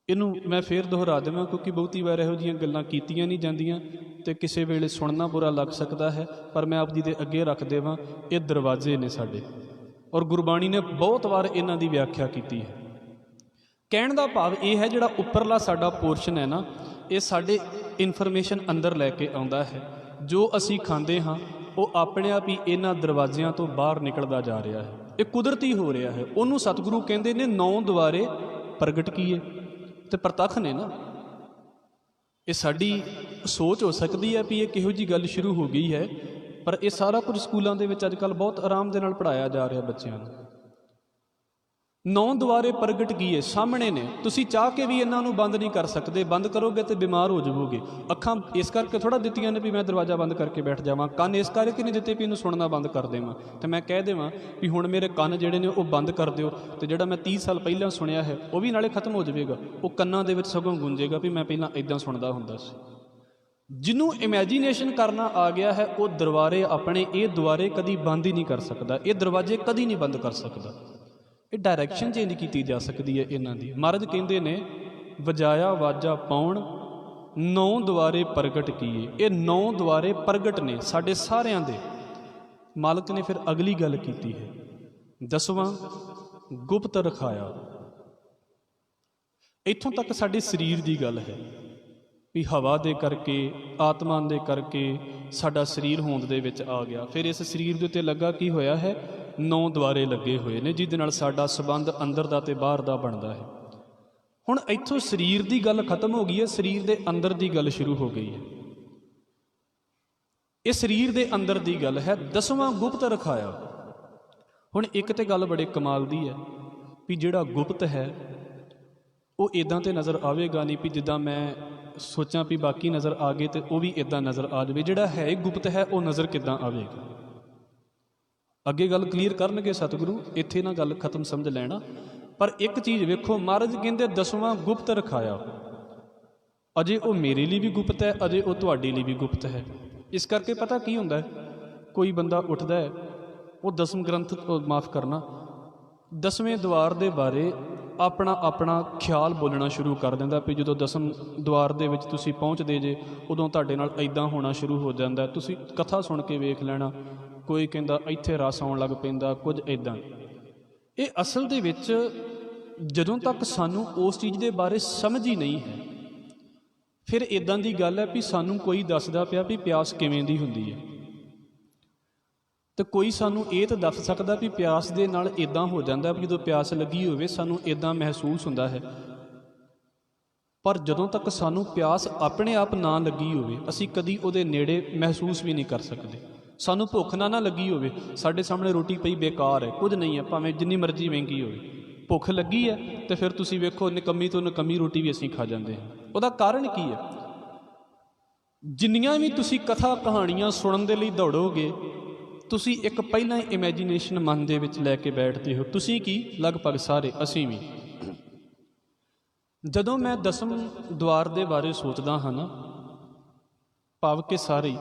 ਇਹਨੂੰ ਮੈਂ ਫੇਰ ਦੁਹਰਾ ਦੇਵਾਂ, ਕਿਉਂਕਿ ਬਹੁਤੀ ਵਾਰ ਇਹੋ ਜਿਹੀਆਂ ਗੱਲਾਂ ਕੀਤੀਆਂ ਨਹੀਂ ਜਾਂਦੀਆਂ ਤੇ ਕਿਸੇ ਵੇਲੇ ਸੁਣਨਾ ਬੁਰਾ ਲੱਗ ਸਕਦਾ ਹੈ, ਪਰ ਮੈਂ ਆਪ ਜੀ ਦੇ ਅੱਗੇ ਰੱਖ ਦੇਵਾਂ, ਇਹ ਦਰਵਾਜ਼ੇ ਨੇ ਸਾਡੇ। ਔਰ ਗੁਰਬਾਣੀ ਨੇ ਬਹੁਤ ਵਾਰ ਇਹਨਾਂ ਦੀ ਵਿਆਖਿਆ ਕੀਤੀ ਹੈ। ਕਹਿਣ ਦਾ ਭਾਵ ਇਹ ਹੈ, ਜਿਹੜਾ ਉੱਪਰਲਾ ਸਾਡਾ ਪੋਰਸ਼ਨ ਹੈ ਨਾ, ਇਹ ਸਾਡੇ ਇਨਫੋਰਮੇਸ਼ਨ ਅੰਦਰ ਲੈ ਕੇ ਆਉਂਦਾ ਹੈ। ਜੋ ਅਸੀਂ ਖਾਂਦੇ ਹਾਂ ਉਹ ਆਪਣੇ ਆਪ ਹੀ ਇਹਨਾਂ ਦਰਵਾਜ਼ਿਆਂ ਤੋਂ ਬਾਹਰ ਨਿਕਲਦਾ ਜਾ ਰਿਹਾ ਹੈ। ਇਹ ਕੁਦਰਤੀ ਹੋ ਰਿਹਾ ਹੈ। ਉਹਨੂੰ ਸਤਿਗੁਰੂ ਕਹਿੰਦੇ ਨੇ 9 ਦੁਆਰੇ ਪ੍ਰਗਟ ਕੀਏ ਤੇ ਪ੍ਰਤੱਖ ਨੇ ਨਾ। ਇਹ ਸਾਡੀ ਸੋਚ ਹੋ ਸਕਦੀ ਹੈ ਵੀ ਇਹ ਕਿਹੋ ਜਿਹੀ ਗੱਲ ਸ਼ੁਰੂ ਹੋ ਗਈ ਹੈ, ਪਰ ਇਹ ਸਾਰਾ ਕੁਝ ਸਕੂਲਾਂ ਦੇ ਵਿੱਚ ਅੱਜ ਕੱਲ੍ਹ ਬਹੁਤ ਆਰਾਮ ਦੇ ਨਾਲ ਪੜ੍ਹਾਇਆ ਜਾ ਰਿਹਾ ਬੱਚਿਆਂ ਨੂੰ। 9 ਦੁਆਰੇ ਪ੍ਰਗਟ ਕੀਏ ਸਾਹਮਣੇ ਨੇ। ਤੁਸੀਂ ਚਾਹ ਕੇ ਵੀ ਇਹਨਾਂ ਨੂੰ ਬੰਦ ਨਹੀਂ ਕਰ ਸਕਦੇ। ਬੰਦ ਕਰੋਗੇ ਤੇ ਬਿਮਾਰ ਹੋ ਜਾਵੋਗੇ। ਅੱਖਾਂ ਇਸ ਕਰਕੇ ਥੋੜ੍ਹਾ ਦਿੱਤੀਆਂ ਨੇ ਵੀ ਮੈਂ ਦਰਵਾਜ਼ਾ ਬੰਦ ਕਰਕੇ ਬੈਠ ਜਾਵਾਂ। ਕੰਨ ਇਸ ਕਰਕੇ ਨਹੀਂ ਦਿੱਤੇ ਵੀ ਇਹਨੂੰ ਸੁਣਨਾ ਬੰਦ ਕਰ ਦੇਵਾਂ ਤੇ ਮੈਂ ਕਹਿ ਦੇਵਾਂ ਵੀ ਹੁਣ ਮੇਰੇ ਕੰਨ ਜਿਹੜੇ ਨੇ ਉਹ ਬੰਦ ਕਰ ਦਿਓ, ਤੇ ਜਿਹੜਾ ਮੈਂ 30 ਸਾਲ ਪਹਿਲਾਂ ਸੁਣਿਆ ਹੈ ਉਹ ਵੀ ਨਾਲੇ ਖਤਮ ਹੋ ਜਾਵੇਗਾ। ਉਹ ਕੰਨਾਂ ਦੇ ਵਿੱਚ ਸਗੋਂ ਗੂੰਜੇਗਾ ਵੀ ਮੈਂ ਪਹਿਲਾਂ ਇੱਦਾਂ ਸੁਣਦਾ ਹੁੰਦਾ ਸੀ। ਜਿਹਨੂੰ ਇਮੈਜੀਨੇਸ਼ਨ ਕਰਨਾ ਆ ਗਿਆ ਹੈ, ਉਹ ਦਰਵਾਜ਼ੇ ਆਪਣੇ ਇਹ ਦੁਆਰੇ ਕਦੀ ਬੰਦ ਹੀ ਨਹੀਂ ਕਰ ਸਕਦਾ। ਇਹ ਦਰਵਾਜ਼ੇ ਕਦੀ ਨਹੀਂ ਬੰਦ ਕਰ ਸਕਦਾ। ਇਹ ਡਾਇਰੈਕਸ਼ਨ ਚੇਂਜ ਕੀਤੀ ਜਾ ਸਕਦੀ ਹੈ ਇਹਨਾਂ ਦੀ। ਮਹਾਰਾਜ ਕਹਿੰਦੇ ਨੇ, ਵਜਾਇਆ ਵਾਜਾ ਪਾਉਣ 9 ਦੁਆਰੇ ਪ੍ਰਗਟ ਕੀਏ। ਇਹ 9 ਦੁਆਰੇ ਪ੍ਰਗਟ ਨੇ ਸਾਡੇ ਸਾਰਿਆਂ ਦੇ। ਮਾਲਕ ਨੇ ਫਿਰ ਅਗਲੀ ਗੱਲ ਕੀਤੀ ਹੈ, 10ਵਾਂ ਗੁਪਤ ਰਖਾਇਆ। ਇੱਥੋਂ ਤੱਕ ਸਾਡੇ ਸਰੀਰ ਦੀ ਗੱਲ ਹੈ ਵੀ ਹਵਾ ਦੇ ਕਰਕੇ, ਆਤਮਾ ਦੇ ਕਰਕੇ ਸਾਡਾ ਸਰੀਰ ਹੋਂਦ ਦੇ ਵਿੱਚ ਆ ਗਿਆ। ਫਿਰ ਇਸ ਸਰੀਰ ਦੇ ਉੱਤੇ ਲੱਗਾ ਕੀ ਹੋਇਆ ਹੈ, 9 ਦੁਆਰੇ ਲੱਗੇ ਹੋਏ ਨੇ ਜਿਹਦੇ ਨਾਲ ਸਾਡਾ ਸੰਬੰਧ ਅੰਦਰ ਦਾ ਤੇ ਬਾਹਰ ਦਾ ਬਣਦਾ ਹੈ। ਹੁਣ ਇੱਥੋਂ ਸਰੀਰ ਦੀ ਗੱਲ ਖਤਮ ਹੋ ਗਈ ਹੈ, ਸਰੀਰ ਦੇ ਅੰਦਰ ਦੀ ਗੱਲ ਸ਼ੁਰੂ ਹੋ ਗਈ ਹੈ। ਇਹ ਸਰੀਰ ਦੇ ਅੰਦਰ ਦੀ ਗੱਲ ਹੈ। 10ਵਾਂ ਗੁਪਤ ਰਖਾਇਆ। ਹੁਣ ਇੱਕ ਤੇ ਗੱਲ ਬੜੇ ਕਮਾਲ ਦੀ ਹੈ ਵੀ ਜਿਹੜਾ ਗੁਪਤ ਹੈ ਉਹ ਇੱਦਾਂ ਤੇ ਨਜ਼ਰ ਆਵੇਗਾ ਨਹੀਂ ਵੀ ਜਿੱਦਾਂ ਮੈਂ ਸੋਚਾਂ ਵੀ ਬਾਕੀ ਨਜ਼ਰ ਆ ਗਏ ਤੇ ਉਹ ਵੀ ਇੱਦਾਂ ਨਜ਼ਰ ਆ ਜਾਵੇ। ਜਿਹੜਾ ਹੈ ਹੀ ਗੁਪਤ ਹੈ ਉਹ ਨਜ਼ਰ ਕਿੱਦਾਂ ਆਵੇਗਾ। ਅੱਗੇ ਗੱਲ ਕਲੀਅਰ ਕਰਨਗੇ ਸਤਿਗੁਰੂ, ਇੱਥੇ ਨਾ ਗੱਲ ਖਤਮ ਸਮਝ ਲੈਣਾ। ਪਰ ਇੱਕ ਚੀਜ਼ ਵੇਖੋ, ਮਹਾਰਾਜ ਕਹਿੰਦੇ 10ਵਾਂ ਗੁਪਤ ਰਖਾਇਆ, ਅਜੇ ਉਹ ਮੇਰੇ ਲਈ ਵੀ ਗੁਪਤ ਹੈ, ਅਜੇ ਉਹ ਤੁਹਾਡੇ ਲਈ ਵੀ ਗੁਪਤ ਹੈ। ਇਸ ਕਰਕੇ ਪਤਾ ਕੀ ਹੁੰਦਾ ਹੈ, ਕੋਈ ਬੰਦਾ ਉੱਠਦਾ ਹੈ, ਉਹ 10ਵੇਂ ਗ੍ਰੰਥ, ਮਾਫ ਕਰਨਾ, 10ਵੇਂ ਦੁਆਰ ਦੇ ਬਾਰੇ ਆਪਣਾ ਖਿਆਲ ਬੋਲਣਾ ਸ਼ੁਰੂ ਕਰ ਦਿੰਦਾ ਵੀ ਜਦੋਂ 10ਵੇਂ ਦੁਆਰ ਦੇ ਵਿੱਚ ਤੁਸੀਂ ਪਹੁੰਚਦੇ ਜੇ ਉਦੋਂ ਤੁਹਾਡੇ ਨਾਲ ਇੱਦਾਂ ਹੋਣਾ ਸ਼ੁਰੂ ਹੋ ਜਾਂਦਾ। ਤੁਸੀਂ ਕਥਾ ਸੁਣ ਕੇ ਵੇਖ ਲੈਣਾ, ਕੋਈ ਕਹਿੰਦਾ ਇੱਥੇ ਰਸ ਆਉਣ ਲੱਗ ਪੈਂਦਾ, ਕੁਝ ਇੱਦਾਂ। ਇਹ ਅਸਲ ਦੇ ਵਿੱਚ ਜਦੋਂ ਤੱਕ ਸਾਨੂੰ ਉਸ ਚੀਜ਼ ਦੇ ਬਾਰੇ ਸਮਝ ਹੀ ਨਹੀਂ ਹੈ, ਫਿਰ ਇੱਦਾਂ ਦੀ ਗੱਲ ਹੈ ਵੀ ਸਾਨੂੰ ਕੋਈ ਦੱਸਦਾ ਪਿਆ ਵੀ ਪਿਆਸ ਕਿਵੇਂ ਦੀ ਹੁੰਦੀ ਹੈ, ਤੇ ਕੋਈ ਸਾਨੂੰ ਇਹ ਤਾਂ ਦੱਸ ਸਕਦਾ ਵੀ ਪਿਆਸ ਦੇ ਨਾਲ ਇੱਦਾਂ ਹੋ ਜਾਂਦਾ ਵੀ ਜਦੋਂ ਪਿਆਸ ਲੱਗੀ ਹੋਵੇ ਸਾਨੂੰ ਇੱਦਾਂ ਮਹਿਸੂਸ ਹੁੰਦਾ ਹੈ। ਪਰ ਜਦੋਂ ਤੱਕ ਸਾਨੂੰ ਪਿਆਸ ਆਪਣੇ ਆਪ ਨਾ ਲੱਗੀ ਹੋਵੇ ਅਸੀਂ ਕਦੀ ਉਹਦੇ ਨੇੜੇ ਮਹਿਸੂਸ ਵੀ ਨਹੀਂ ਕਰ ਸਕਦੇ। ਸਾਨੂੰ ਭੁੱਖ ਨਾ ਲੱਗੀ ਹੋਵੇ, ਸਾਡੇ ਸਾਹਮਣੇ ਰੋਟੀ ਪਈ ਬੇਕਾਰ ਹੈ, ਕੁਝ ਨਹੀਂ ਹੈ, ਭਾਵੇਂ ਜਿੰਨੀ ਮਰਜ਼ੀ ਮਹਿੰਗੀ ਹੋਵੇ, ਭੁੱਖ ਲੱਗੀ ਹੈ ਤੇ ਫਿਰ ਤੁਸੀਂ ਵੇਖੋ ਨਿਕੰਮੀ ਤੋਂ ਨਿਕੰਮੀ ਰੋਟੀ ਵੀ ਅਸੀਂ ਖਾ ਜਾਂਦੇ ਹਾਂ। ਉਹਦਾ ਕਾਰਨ ਕੀ ਹੈ? ਜਿੰਨੀਆਂ ਵੀ ਤੁਸੀਂ ਕਥਾ ਕਹਾਣੀਆਂ ਸੁਣਨ ਦੇ ਲਈ ਦੌੜੋਗੇ, ਤੁਸੀਂ ਇੱਕ ਪਹਿਲਾਂ ਹੀ ਇਮੈਜੀਨੇਸ਼ਨ ਮਨ ਦੇ ਵਿੱਚ ਲੈ ਕੇ ਬੈਠਦੇ ਹੋ। ਤੁਸੀਂ ਕੀ, ਲਗਭਗ ਸਾਰੇ, ਅਸੀਂ ਵੀ। ਜਦੋਂ ਮੈਂ 10ਵੇਂ ਦੁਆਰ ਦੇ ਬਾਰੇ ਸੋਚਦਾ ਹਾਂ ਨਾ, ਭਾਵ ਕਿ ਸਾਰੇ,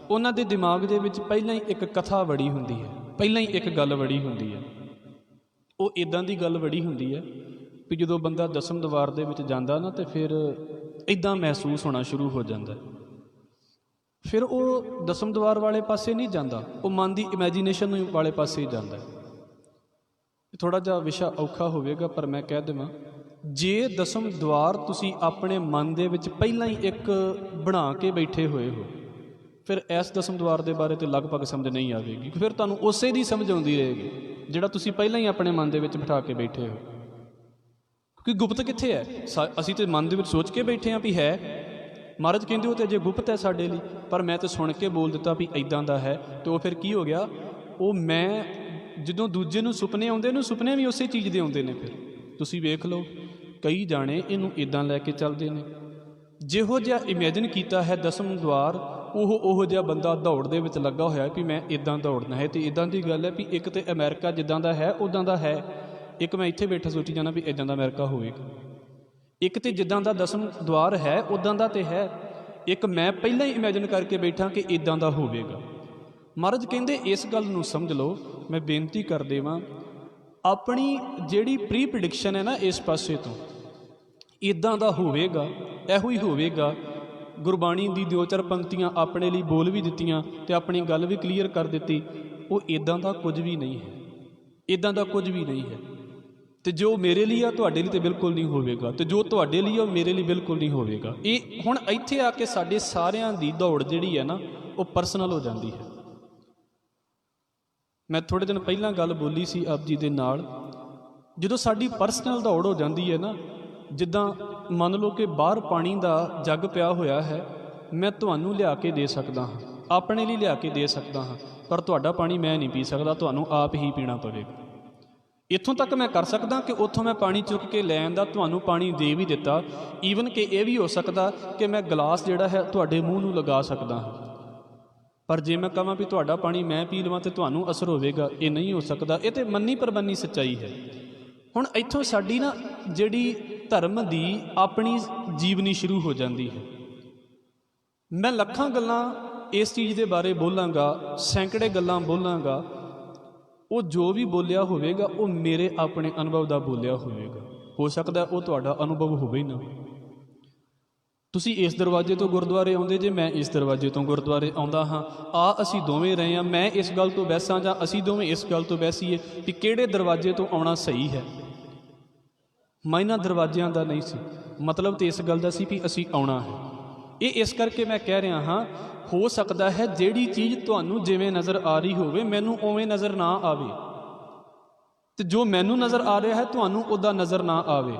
ਉਹਨਾਂ ਦੇ ਦਿਮਾਗ ਦੇ ਵਿੱਚ ਪਹਿਲਾਂ ਹੀ ਇੱਕ ਕਥਾ ਵੜੀ ਹੁੰਦੀ ਹੈ, ਪਹਿਲਾਂ ਹੀ ਇੱਕ ਗੱਲ ਵੜੀ ਹੁੰਦੀ ਹੈ। ਉਹ ਇੱਦਾਂ ਦੀ ਗੱਲ ਵੜੀ ਹੁੰਦੀ ਹੈ ਵੀ ਜਦੋਂ ਬੰਦਾ 10ਵੇਂ ਦੁਆਰ ਦੇ ਵਿੱਚ ਜਾਂਦਾ ਨਾ, ਤੇ ਫਿਰ ਇੱਦਾਂ ਮਹਿਸੂਸ ਹੋਣਾ ਸ਼ੁਰੂ ਹੋ ਜਾਂਦਾ। ਫਿਰ ਉਹ 10ਵੇਂ ਦੁਆਰ ਵਾਲੇ ਪਾਸੇ ਨਹੀਂ ਜਾਂਦਾ, ਉਹ ਮਨ ਦੀ ਇਮੈਜੀਨੇਸ਼ਨ ਵਾਲੇ ਪਾਸੇ ਹੀ ਜਾਂਦਾ। ਥੋੜ੍ਹਾ ਜਿਹਾ ਵਿਸ਼ਾ ਔਖਾ ਹੋਵੇਗਾ, ਪਰ ਮੈਂ ਕਹਿ ਦੇਵਾਂ, ਜੇ 10ਵੇਂ ਦੁਆਰ ਤੁਸੀਂ ਆਪਣੇ ਮਨ ਦੇ ਵਿੱਚ ਪਹਿਲਾਂ ਹੀ ਇੱਕ ਬਣਾ ਕੇ ਬੈਠੇ ਹੋਏ ਹੋ, ਫਿਰ ਇਸ 10ਵੇਂ ਦੁਆਰ ਦੇ ਬਾਰੇ ਤਾਂ ਲਗਭਗ ਸਮਝ ਨਹੀਂ ਆਵੇਗੀ। ਫਿਰ ਤੁਹਾਨੂੰ ਉਸੇ ਦੀ ਸਮਝ ਆਉਂਦੀ ਰਹੇਗੀ ਜਿਹੜਾ ਤੁਸੀਂ ਪਹਿਲਾਂ ਹੀ ਆਪਣੇ ਮਨ ਦੇ ਵਿੱਚ ਬਿਠਾ ਕੇ ਬੈਠੇ ਹੋ। ਕਿਉਂਕਿ ਗੁਪਤ ਕਿੱਥੇ ਹੈ? ਅਸੀਂ ਤਾਂ ਮਨ ਦੇ ਵਿੱਚ ਸੋਚ ਕੇ ਬੈਠੇ ਹਾਂ ਵੀ ਹੈ। ਮਹਾਰਾਜ ਕਹਿੰਦੇ ਉਹ ਤਾਂ ਅਜੇ ਗੁਪਤ ਹੈ ਸਾਡੇ ਲਈ, ਪਰ ਮੈਂ ਤਾਂ ਸੁਣ ਕੇ ਬੋਲ ਦਿੱਤਾ ਵੀ ਇੱਦਾਂ ਦਾ ਹੈ। ਅਤੇ ਉਹ ਫਿਰ ਕੀ ਹੋ ਗਿਆ? ਉਹ ਮੈਂ ਜਦੋਂ ਦੂਜੇ ਨੂੰ ਸੁਪਨੇ ਆਉਂਦੇ ਨੇ, ਸੁਪਨੇ ਵੀ ਉਸੇ ਚੀਜ਼ ਦੇ ਆਉਂਦੇ ਨੇ। ਫਿਰ ਤੁਸੀਂ ਵੇਖ ਲਓ, ਕਈ ਜਾਣੇ ਇਹਨੂੰ ਇੱਦਾਂ ਲੈ ਕੇ ਚੱਲਦੇ ਨੇ, ਜਿਹੋ ਜਿਹਾ ਇਮੈਜਿਨ ਕੀਤਾ ਹੈ 10ਵੇਂ ਦੁਆਰ, ਉਹੋ ਜਿਹਾ ਬੰਦਾ ਦੌੜ ਦੇ ਵਿੱਚ ਲੱਗਾ ਹੋਇਆ ਵੀ ਮੈਂ ਇੱਦਾਂ ਦੌੜਨਾ ਹੈ। ਅਤੇ ਇੱਦਾਂ ਦੀ ਗੱਲ ਹੈ ਵੀ ਇੱਕ ਤਾਂ ਅਮਰੀਕਾ ਜਿੱਦਾਂ ਦਾ ਹੈ ਉੱਦਾਂ ਦਾ ਹੈ, ਇੱਕ ਮੈਂ ਇੱਥੇ ਬੈਠਾ ਸੋਚੀ ਜਾਣਾ ਵੀ ਇੱਦਾਂ ਦਾ ਅਮਰੀਕਾ ਹੋਵੇਗਾ। ਇੱਕ ਤਾਂ ਜਿੱਦਾਂ ਦਾ 10ਵੇਂ ਦੁਆਰ ਹੈ ਉੱਦਾਂ ਦਾ ਤਾਂ ਹੈ, ਇੱਕ ਮੈਂ ਪਹਿਲਾਂ ਹੀ ਇਮੈਜਿਨ ਕਰਕੇ ਬੈਠਾ ਕਿ ਇੱਦਾਂ ਦਾ ਹੋਵੇਗਾ। ਮਹਾਰਾਜ ਕਹਿੰਦੇ ਇਸ ਗੱਲ ਨੂੰ ਸਮਝ ਲਓ। ਮੈਂ ਬੇਨਤੀ ਕਰ ਦੇਵਾਂ, ਆਪਣੀ ਜਿਹੜੀ ਪ੍ਰੀ ਪ੍ਰੈਡਿਕਸ਼ਨ ਹੈ ਨਾ ਇਸ ਪਾਸੇ ਤੋਂ, ਇੱਦਾਂ ਦਾ ਹੋਵੇਗਾ, ਇਹੋ ਹੀ ਹੋਵੇਗਾ। ਗੁਰਬਾਣੀ ਦੀ 2-4 ਪੰਕਤੀਆਂ ਆਪਣੇ ਲਈ ਬੋਲ ਵੀ ਦਿੱਤੀਆਂ ਅਤੇ ਆਪਣੀ ਗੱਲ ਵੀ ਕਲੀਅਰ ਕਰ ਦਿੱਤੀ। ਉਹ ਇੱਦਾਂ ਦਾ ਕੁਝ ਵੀ ਨਹੀਂ ਹੈ, ਇੱਦਾਂ ਦਾ ਕੁਝ ਵੀ ਨਹੀਂ ਹੈ। ਅਤੇ ਜੋ ਮੇਰੇ ਲਈ ਆ ਤੁਹਾਡੇ ਲਈ ਤਾਂ ਬਿਲਕੁਲ ਨਹੀਂ ਹੋਵੇਗਾ, ਅਤੇ ਜੋ ਤੁਹਾਡੇ ਲਈ ਆ ਉਹ ਮੇਰੇ ਲਈ ਬਿਲਕੁਲ ਨਹੀਂ ਹੋਵੇਗਾ। ਇਹ ਹੁਣ ਇੱਥੇ ਆ ਕੇ ਸਾਡੇ ਸਾਰਿਆਂ ਦੀ ਦੌੜ ਜਿਹੜੀ ਹੈ ਨਾ, ਉਹ ਪਰਸਨਲ ਹੋ ਜਾਂਦੀ ਹੈ। ਮੈਂ ਥੋੜ੍ਹੇ ਦਿਨ ਪਹਿਲਾਂ ਗੱਲ ਬੋਲੀ ਸੀ ਆਪ ਜੀ ਦੇ ਨਾਲ, ਜਦੋਂ ਸਾਡੀ ਪਰਸਨਲ ਦੌੜ ਹੋ ਜਾਂਦੀ ਹੈ ਨਾ, ਜਿੱਦਾਂ ਮੰਨ ਲਓ ਕਿ ਬਾਹਰ ਪਾਣੀ ਦਾ ਜੱਗ ਪਿਆ ਹੋਇਆ ਹੈ, ਮੈਂ ਤੁਹਾਨੂੰ ਲਿਆ ਕੇ ਦੇ ਸਕਦਾ ਹਾਂ, ਆਪਣੇ ਲਈ ਲਿਆ ਕੇ ਦੇ ਸਕਦਾ ਹਾਂ, ਪਰ ਤੁਹਾਡਾ ਪਾਣੀ ਮੈਂ ਨਹੀਂ ਪੀ ਸਕਦਾ, ਤੁਹਾਨੂੰ ਆਪ ਹੀ ਪੀਣਾ ਪਵੇਗਾ। ਇੱਥੋਂ ਤੱਕ ਮੈਂ ਕਰ ਸਕਦਾ ਕਿ ਉੱਥੋਂ ਮੈਂ ਪਾਣੀ ਚੁੱਕ ਕੇ ਲੈ ਆਂਦਾ, ਤੁਹਾਨੂੰ ਪਾਣੀ ਦੇ ਵੀ ਦਿੱਤਾ। ਈਵਨ ਕਿ ਇਹ ਵੀ ਹੋ ਸਕਦਾ ਕਿ ਮੈਂ ਗਲਾਸ ਜਿਹੜਾ ਹੈ ਤੁਹਾਡੇ ਮੂੰਹ ਨੂੰ ਲਗਾ ਸਕਦਾ ਹਾਂ, ਪਰ ਜੇ ਮੈਂ ਕਹਾਂ ਵੀ ਤੁਹਾਡਾ ਪਾਣੀ ਮੈਂ ਪੀ ਲਵਾਂ ਤਾਂ ਤੁਹਾਨੂੰ ਅਸਰ ਹੋਵੇਗਾ, ਇਹ ਨਹੀਂ ਹੋ ਸਕਦਾ। ਇਹ ਤਾਂ ਮੰਨੀ ਪ੍ਰਮੰਨੀ ਸੱਚਾਈ ਹੈ। ਹੁਣ ਇੱਥੋਂ ਸਾਡੀ ਨਾ ਜਿਹੜੀ ਧਰਮ ਦੀ ਆਪਣੀ ਜੀਵਨੀ ਸ਼ੁਰੂ ਹੋ ਜਾਂਦੀ ਹੈ। ਮੈਂ ਲੱਖਾਂ ਗੱਲਾਂ ਇਸ ਚੀਜ਼ ਦੇ ਬਾਰੇ ਬੋਲਾਂਗਾ, ਸੈਂਕੜੇ ਗੱਲਾਂ ਬੋਲਾਂਗਾ, ਉਹ ਜੋ ਵੀ ਬੋਲਿਆ ਹੋਵੇਗਾ ਉਹ ਮੇਰੇ ਆਪਣੇ ਅਨੁਭਵ ਦਾ ਬੋਲਿਆ ਹੋਵੇਗਾ। ਹੋ ਸਕਦਾ ਉਹ ਤੁਹਾਡਾ ਅਨੁਭਵ ਹੋਵੇ ਹੀ ਨਾ। ਤੁਸੀਂ ਇਸ ਦਰਵਾਜ਼ੇ ਤੋਂ ਗੁਰਦੁਆਰੇ ਆਉਂਦੇ ਜੇ, ਮੈਂ ਇਸ ਦਰਵਾਜ਼ੇ ਤੋਂ ਗੁਰਦੁਆਰੇ ਆਉਂਦਾ ਹਾਂ, ਅਸੀਂ ਦੋਵੇਂ ਰਹੇ ਹਾਂ। ਮੈਂ ਇਸ ਗੱਲ ਤੋਂ ਬਹਿਸਾਂ ਜਾਂ ਅਸੀਂ ਦੋਵੇਂ ਇਸ ਗੱਲ ਤੋਂ ਬਹਿਸੀਏ ਕਿ ਕਿਹੜੇ ਦਰਵਾਜ਼ੇ ਤੋਂ ਆਉਣਾ ਸਹੀ ਹੈ। ਮਾਇਨਾ ਦਰਵਾਜ਼ਿਆਂ ਦਾ ਨਹੀਂ ਸੀ, ਮਤਲਬ ਤਾਂ ਇਸ ਗੱਲ ਦਾ ਸੀ ਵੀ ਅਸੀਂ ਆਉਣਾ ਹੈ। ਇਹ ਇਸ ਕਰਕੇ ਮੈਂ ਕਹਿ ਰਿਹਾ ਹਾਂ, ਹੋ ਸਕਦਾ ਹੈ ਜਿਹੜੀ ਚੀਜ਼ ਤੁਹਾਨੂੰ ਜਿਵੇਂ ਨਜ਼ਰ ਆ ਰਹੀ ਹੋਵੇ ਮੈਨੂੰ ਉਵੇਂ ਨਜ਼ਰ ਨਾ ਆਵੇ, ਅਤੇ ਜੋ ਮੈਨੂੰ ਨਜ਼ਰ ਆ ਰਿਹਾ ਹੈ ਤੁਹਾਨੂੰ ਉੱਦਾਂ ਨਜ਼ਰ ਨਾ ਆਵੇ।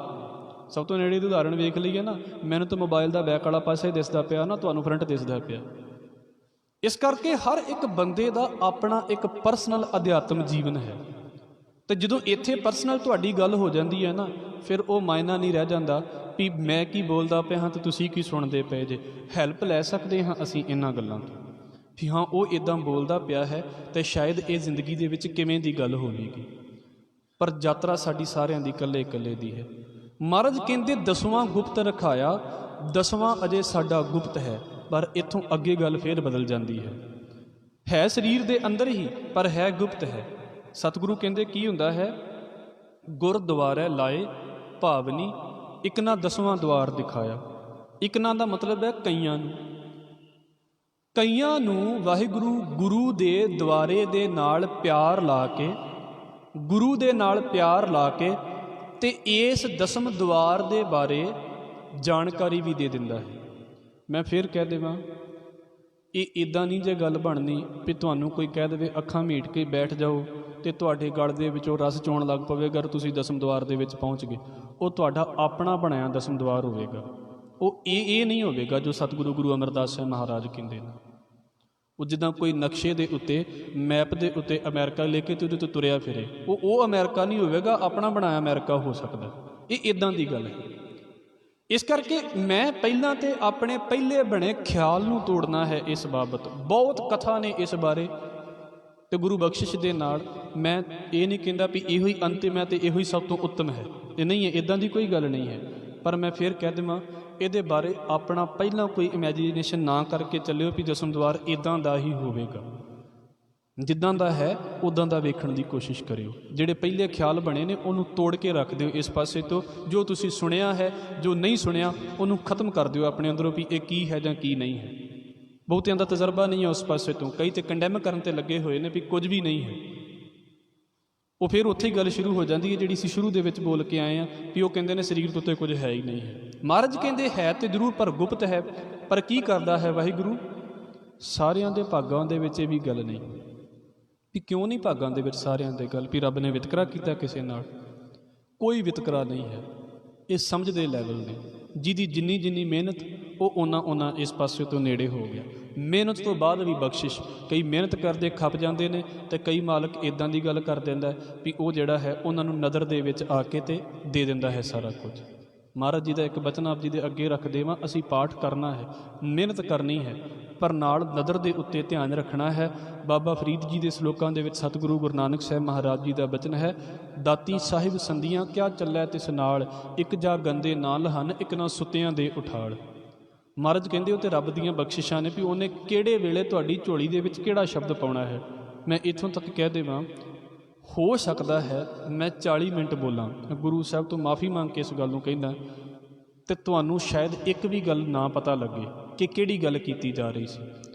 ਸਭ ਤੋਂ ਨੇੜੇ ਦੀ ਉਦਾਹਰਣ ਵੇਖ ਲਈਏ ਨਾ, ਮੈਨੂੰ ਤਾਂ ਮੋਬਾਈਲ ਦਾ ਬੈਕ ਵਾਲਾ ਪਾਸਾ ਹੀ ਦਿਸਦਾ ਪਿਆ ਨਾ, ਤੁਹਾਨੂੰ ਫਰੰਟ ਦਿਸਦਾ ਪਿਆ। ਇਸ ਕਰਕੇ ਹਰ ਇੱਕ ਬੰਦੇ ਦਾ ਆਪਣਾ ਇੱਕ ਪਰਸਨਲ ਅਧਿਆਤਮ ਜੀਵਨ ਹੈ। ਤੇ ਜਦੋਂ ਇੱਥੇ ਪਰਸਨਲ ਤੁਹਾਡੀ ਗੱਲ ਹੋ ਜਾਂਦੀ ਹੈ ਨਾ, ਫਿਰ ਉਹ ਮਾਇਨਾ ਨਹੀਂ ਰਹਿ ਜਾਂਦਾ ਵੀ ਮੈਂ ਕੀ ਬੋਲਦਾ ਪਿਆ ਹਾਂ ਤੇ ਤੁਸੀਂ ਕੀ ਸੁਣਦੇ ਪਏ ਜੇ। ਹੈਲਪ ਲੈ ਸਕਦੇ ਹਾਂ ਅਸੀਂ ਇਹਨਾਂ ਗੱਲਾਂ ਤੋਂ ਵੀ ਹਾਂ ਉਹ ਇੱਦਾਂ ਬੋਲਦਾ ਪਿਆ ਹੈ ਤੇ ਸ਼ਾਇਦ ਇਹ ਜ਼ਿੰਦਗੀ ਦੇ ਵਿੱਚ ਕਿਵੇਂ ਦੀ ਗੱਲ ਹੋਵੇਗੀ। ਪਰ ਯਾਤਰਾ ਸਾਡੀ ਸਾਰਿਆਂ ਦੀ ਇਕੱਲੇ ਇਕੱਲੇ ਦੀ ਹੈ। ਮਹਾਰਾਜ ਕਹਿੰਦੇ 10ਵਾਂ ਗੁਪਤ ਰਖਾਇਆ, 10ਵਾਂ ਅਜੇ ਸਾਡਾ ਗੁਪਤ ਹੈ। ਪਰ ਇੱਥੋਂ ਅੱਗੇ ਗੱਲ ਫੇਰ ਬਦਲ ਜਾਂਦੀ ਹੈ ਸਰੀਰ ਦੇ ਅੰਦਰ ਹੀ ਪਰ ਹੈ ਗੁਪਤ ਹੈ। ਸਤਿਗੁਰੂ ਕਹਿੰਦੇ ਕੀ ਹੁੰਦਾ ਹੈ, ਗੁਰਦੁਆਰੇ ਲਾਏ ਭਾਵਨੀ, ਇੱਕ ਨਾ 10ਵਾਂ ਦੁਆਰ ਦਿਖਾਇਆ। ਇੱਕ ਨਾ ਦਾ ਮਤਲਬ ਹੈ ਕਈਆਂ ਨੂੰ ਵਾਹਿਗੁਰੂ ਗੁਰੂ ਦੇ ਦੁਆਰੇ ਦੇ ਨਾਲ ਪਿਆਰ ਲਾ ਕੇ, ਗੁਰੂ ਦੇ ਨਾਲ ਪਿਆਰ ਲਾ ਕੇ ਤੇ ਇਸ 10ਵੇਂ ਦੁਆਰ ਦੇ ਬਾਰੇ ਜਾਣਕਾਰੀ ਵੀ ਦੇ ਦਿੰਦਾ ਹੈ। ਮੈਂ ਫਿਰ ਕਹਿ ਦੇਵਾਂ, ਇਹ ਇੱਦਾਂ ਨਹੀਂ ਜੇ ਗੱਲ ਬਣਨੀ ਵੀ ਤੁਹਾਨੂੰ ਕੋਈ ਕਹਿ ਦੇਵੇ ਅੱਖਾਂ ਮੀਟ ਕੇ ਬੈਠ ਜਾਓ ਤੇ ਤੁਹਾਡੇ ਗਲ ਦੇ ਵਿੱਚੋਂ ਰਸ ਚੋਣ ਲੱਗ ਪਵੇਗਾ ਔਰ ਤੁਸੀਂ 10ਵੇਂ ਦੁਆਰ ਦੇ ਵਿੱਚ ਪਹੁੰਚ ਗਏ। ਉਹ ਤੁਹਾਡਾ ਆਪਣਾ ਬਣਾਇਆ 10ਵਾਂ ਦੁਆਰ ਹੋਵੇਗਾ। ਉਹ ਇਹ ਨਹੀਂ ਹੋਵੇਗਾ ਜੋ ਸਤਿਗੁਰੂ ਗੁਰੂ ਅਮਰਦਾਸ ਸਾਹਿਬ ਮਹਾਰਾਜ ਕਹਿੰਦੇ ਨੇ। ਉਹ ਜਿੱਦਾਂ ਕੋਈ ਨਕਸ਼ੇ ਦੇ ਉੱਤੇ, ਮੈਪ ਦੇ ਉੱਤੇ ਅਮਰੀਕਾ ਲੈ ਕੇ ਤੇ ਉਹਦੇ ਤੋਂ ਤੁਰਿਆ ਫਿਰੇ, ਉਹ ਅਮਰੀਕਾ ਨਹੀਂ ਹੋਵੇਗਾ, ਆਪਣਾ ਬਣਾਇਆ ਅਮਰੀਕਾ ਹੋ ਸਕਦਾ। ਇਹ ਇੱਦਾਂ ਦੀ ਗੱਲ ਹੈ। ਇਸ ਕਰਕੇ ਮੈਂ ਪਹਿਲਾਂ ਤੇ ਆਪਣੇ ਪਹਿਲੇ ਬਣੇ ਖਿਆਲ ਨੂੰ ਤੋੜਨਾ ਹੈ। ਇਸ ਬਾਬਤ ਬਹੁਤ ਕਥਾ ਨੇ ਇਸ ਬਾਰੇ, ਤੇ ਗੁਰੂ ਬਖਸ਼ਿਸ਼ ਦੇ ਨਾਲ ਮੈਂ ਇਹ ਨਹੀਂ ਕਹਿੰਦਾ ਵੀ ਇਹੋ ਹੀ ਅੰਤਿਮ ਹੈ ਤੇ ਇਹੋ ਹੀ ਸਭ ਤੋਂ ਉੱਤਮ ਹੈ, ਇਹ ਨਹੀਂ ਹੈ, ਇੱਦਾਂ ਦੀ ਕੋਈ ਗੱਲ ਨਹੀਂ ਹੈ। ਪਰ ਮੈਂ ਫਿਰ ਕਹਿ ਦੇਵਾਂ, ਇਹਦੇ ਬਾਰੇ ਆਪਣਾ ਪਹਿਲਾਂ ਕੋਈ ਇਮੈਜੀਨੇਸ਼ਨ ਨਾ ਕਰਕੇ ਚੱਲਿਓ ਵੀ 10ਵਾਂ ਦੁਆਰ ਇੱਦਾਂ ਦਾ ਹੀ ਹੋਵੇਗਾ। ਜਿੱਦਾਂ ਦਾ ਹੈ ਉੱਦਾਂ ਦਾ ਵੇਖਣ ਦੀ ਕੋਸ਼ਿਸ਼ ਕਰਿਓ। ਜਿਹੜੇ ਪਹਿਲੇ ਖਿਆਲ ਬਣੇ ਨੇ ਉਹਨੂੰ ਤੋੜ ਕੇ ਰੱਖ ਦਿਓ ਇਸ ਪਾਸੇ ਤੋਂ। ਜੋ ਤੁਸੀਂ ਸੁਣਿਆ ਹੈ, ਜੋ ਨਹੀਂ ਸੁਣਿਆ, ਉਹਨੂੰ ਖਤਮ ਕਰ ਦਿਓ ਆਪਣੇ ਅੰਦਰੋਂ ਵੀ ਇਹ ਕੀ ਹੈ ਜਾਂ ਕੀ ਨਹੀਂ ਹੈ। ਬਹੁਤਿਆਂ ਦਾ ਤਜਰਬਾ ਨਹੀਂ ਹੈ ਉਸ ਪਾਸੇ ਤੋਂ, ਕਈ ਤੇ ਕੰਡੈਮ ਕਰਨ ਤੇ ਲੱਗੇ ਹੋਏ ਨੇ ਵੀ ਕੁਝ ਵੀ ਨਹੀਂ ਹੈ। ਉਹ ਫਿਰ ਉੱਥੇ ਹੀ ਗੱਲ ਸ਼ੁਰੂ ਹੋ ਜਾਂਦੀ ਹੈ ਜਿਹੜੀ ਅਸੀਂ ਸ਼ੁਰੂ ਦੇ ਵਿੱਚ ਬੋਲ ਕੇ ਆਏ ਹਾਂ ਵੀ ਉਹ ਕਹਿੰਦੇ ਨੇ ਸਰੀਰ ਤੋਂ ਉੱਤੇ ਕੁਝ ਹੈ ਹੀ ਨਹੀਂ ਹੈ। ਮਹਾਰਾਜ ਕਹਿੰਦੇ ਹੈ ਤੇ ਜ਼ਰੂਰ ਪਰ ਗੁਪਤ ਹੈ। ਪਰ ਕੀ ਕਰਦਾ ਹੈ ਵਾਹਿਗੁਰੂ? ਸਾਰਿਆਂ ਦੇ ਭਾਗਾਂ ਦੇ ਵਿੱਚ ਇਹ ਵੀ ਗੱਲ ਨਹੀਂ ਵੀ ਕਿਉਂ ਨਹੀਂ ਭਾਗਾਂ ਦੇ ਵਿੱਚ ਸਾਰਿਆਂ ਦੇ ਗੱਲ ਵੀ ਰੱਬ ਨੇ ਵਿਤਕਰਾ ਕੀਤਾ ਕਿਸੇ ਨਾਲ? ਕੋਈ ਵਿਤਕਰਾ ਨਹੀਂ ਹੈ। ਇਹ ਸਮਝ ਦੇ ਲੈਵਲ ਨੇ। ਜਿਹਦੀ ਜਿੰਨੀ ਮਿਹਨਤ ਉਹ ਓਨਾ ਇਸ ਪਾਸੇ ਤੋਂ ਨੇੜੇ ਹੋ ਗਿਆ। ਮਿਹਨਤ ਤੋਂ ਬਾਅਦ ਵੀ ਬਖਸ਼ਿਸ਼। ਕਈ ਮਿਹਨਤ ਕਰਦੇ ਖੱਪ ਜਾਂਦੇ ਨੇ ਤੇ ਕਈ ਮਾਲਕ ਇੱਦਾਂ ਦੀ ਗੱਲ ਕਰ ਦਿੰਦਾ ਵੀ ਉਹ ਜਿਹੜਾ ਹੈ ਉਹਨਾਂ ਨੂੰ ਨਜ਼ਰ ਦੇ ਵਿੱਚ ਆ ਕੇ ਤੇ ਦੇ ਦਿੰਦਾ ਹੈ ਸਾਰਾ ਕੁਝ। ਮਹਾਰਾਜ ਜੀ ਦਾ ਇੱਕ ਬਚਨ ਆਪ ਜੀ ਦੇ ਅੱਗੇ ਰੱਖ ਦੇਵਾਂ, ਅਸੀਂ ਪਾਠ ਕਰਨਾ ਹੈ, ਮਿਹਨਤ ਕਰਨੀ ਹੈ, ਪਰ ਨਾਲ ਨਜ਼ਰ ਦੇ ਉੱਤੇ ਧਿਆਨ ਰੱਖਣਾ ਹੈ। ਬਾਬਾ ਫਰੀਦ ਜੀ ਦੇ ਸਲੋਕਾਂ ਦੇ ਵਿੱਚ ਸਤਿਗੁਰੂ ਗੁਰੂ ਨਾਨਕ ਸਾਹਿਬ ਮਹਾਰਾਜ ਜੀ ਦਾ ਬਚਨ ਹੈ, ਦਾਤੀ ਸਾਹਿਬ ਸੰਧੀਆਂ ਕਿਆ ਚੱਲੈ ਤਿਸ ਨਾਲ, ਇੱਕ ਜਾ ਗੰਦੇ ਨਾ ਲਹਨ, ਇੱਕ ਨਾ ਸੁੱਤਿਆਂ ਦੇ ਉਠਾਲ। ਮਹਾਰਾਜ ਕਹਿੰਦੇ ਉਹ ਤੇ ਰੱਬ ਦੀਆਂ ਬਖਸ਼ਿਸ਼ਾਂ ਨੇ ਵੀ ਉਹਨੇ ਕਿਹੜੇ ਵੇਲੇ ਤੁਹਾਡੀ ਝੋਲੀ ਦੇ ਵਿੱਚ ਕਿਹੜਾ ਸ਼ਬਦ ਪਾਉਣਾ ਹੈ। ਮੈਂ ਇੱਥੋਂ ਤੱਕ ਕਹਿ ਦੇਵਾਂ, ਹੋ ਸਕਦਾ ਹੈ ਮੈਂ 40 ਮਿੰਟ ਬੋਲਾਂ, ਗੁਰੂ ਸਾਹਿਬ ਤੋਂ ਮਾफ़ੀ ਮੰਗ ਕੇ ਇਸ ਗੱਲ ਨੂੰ ਕਹਿੰਦਾ, ਤੇ ਤੁਹਾਨੂੰ ਸ਼ਾਇਦ ਇੱਕ ਵੀ ਗੱਲ ਨਾ ਪਤਾ ਲੱਗੇ ਕਿ ਕਿਹੜੀ ਗੱਲ ਕੀਤੀ ਜਾ ਰਹੀ ਸੀ।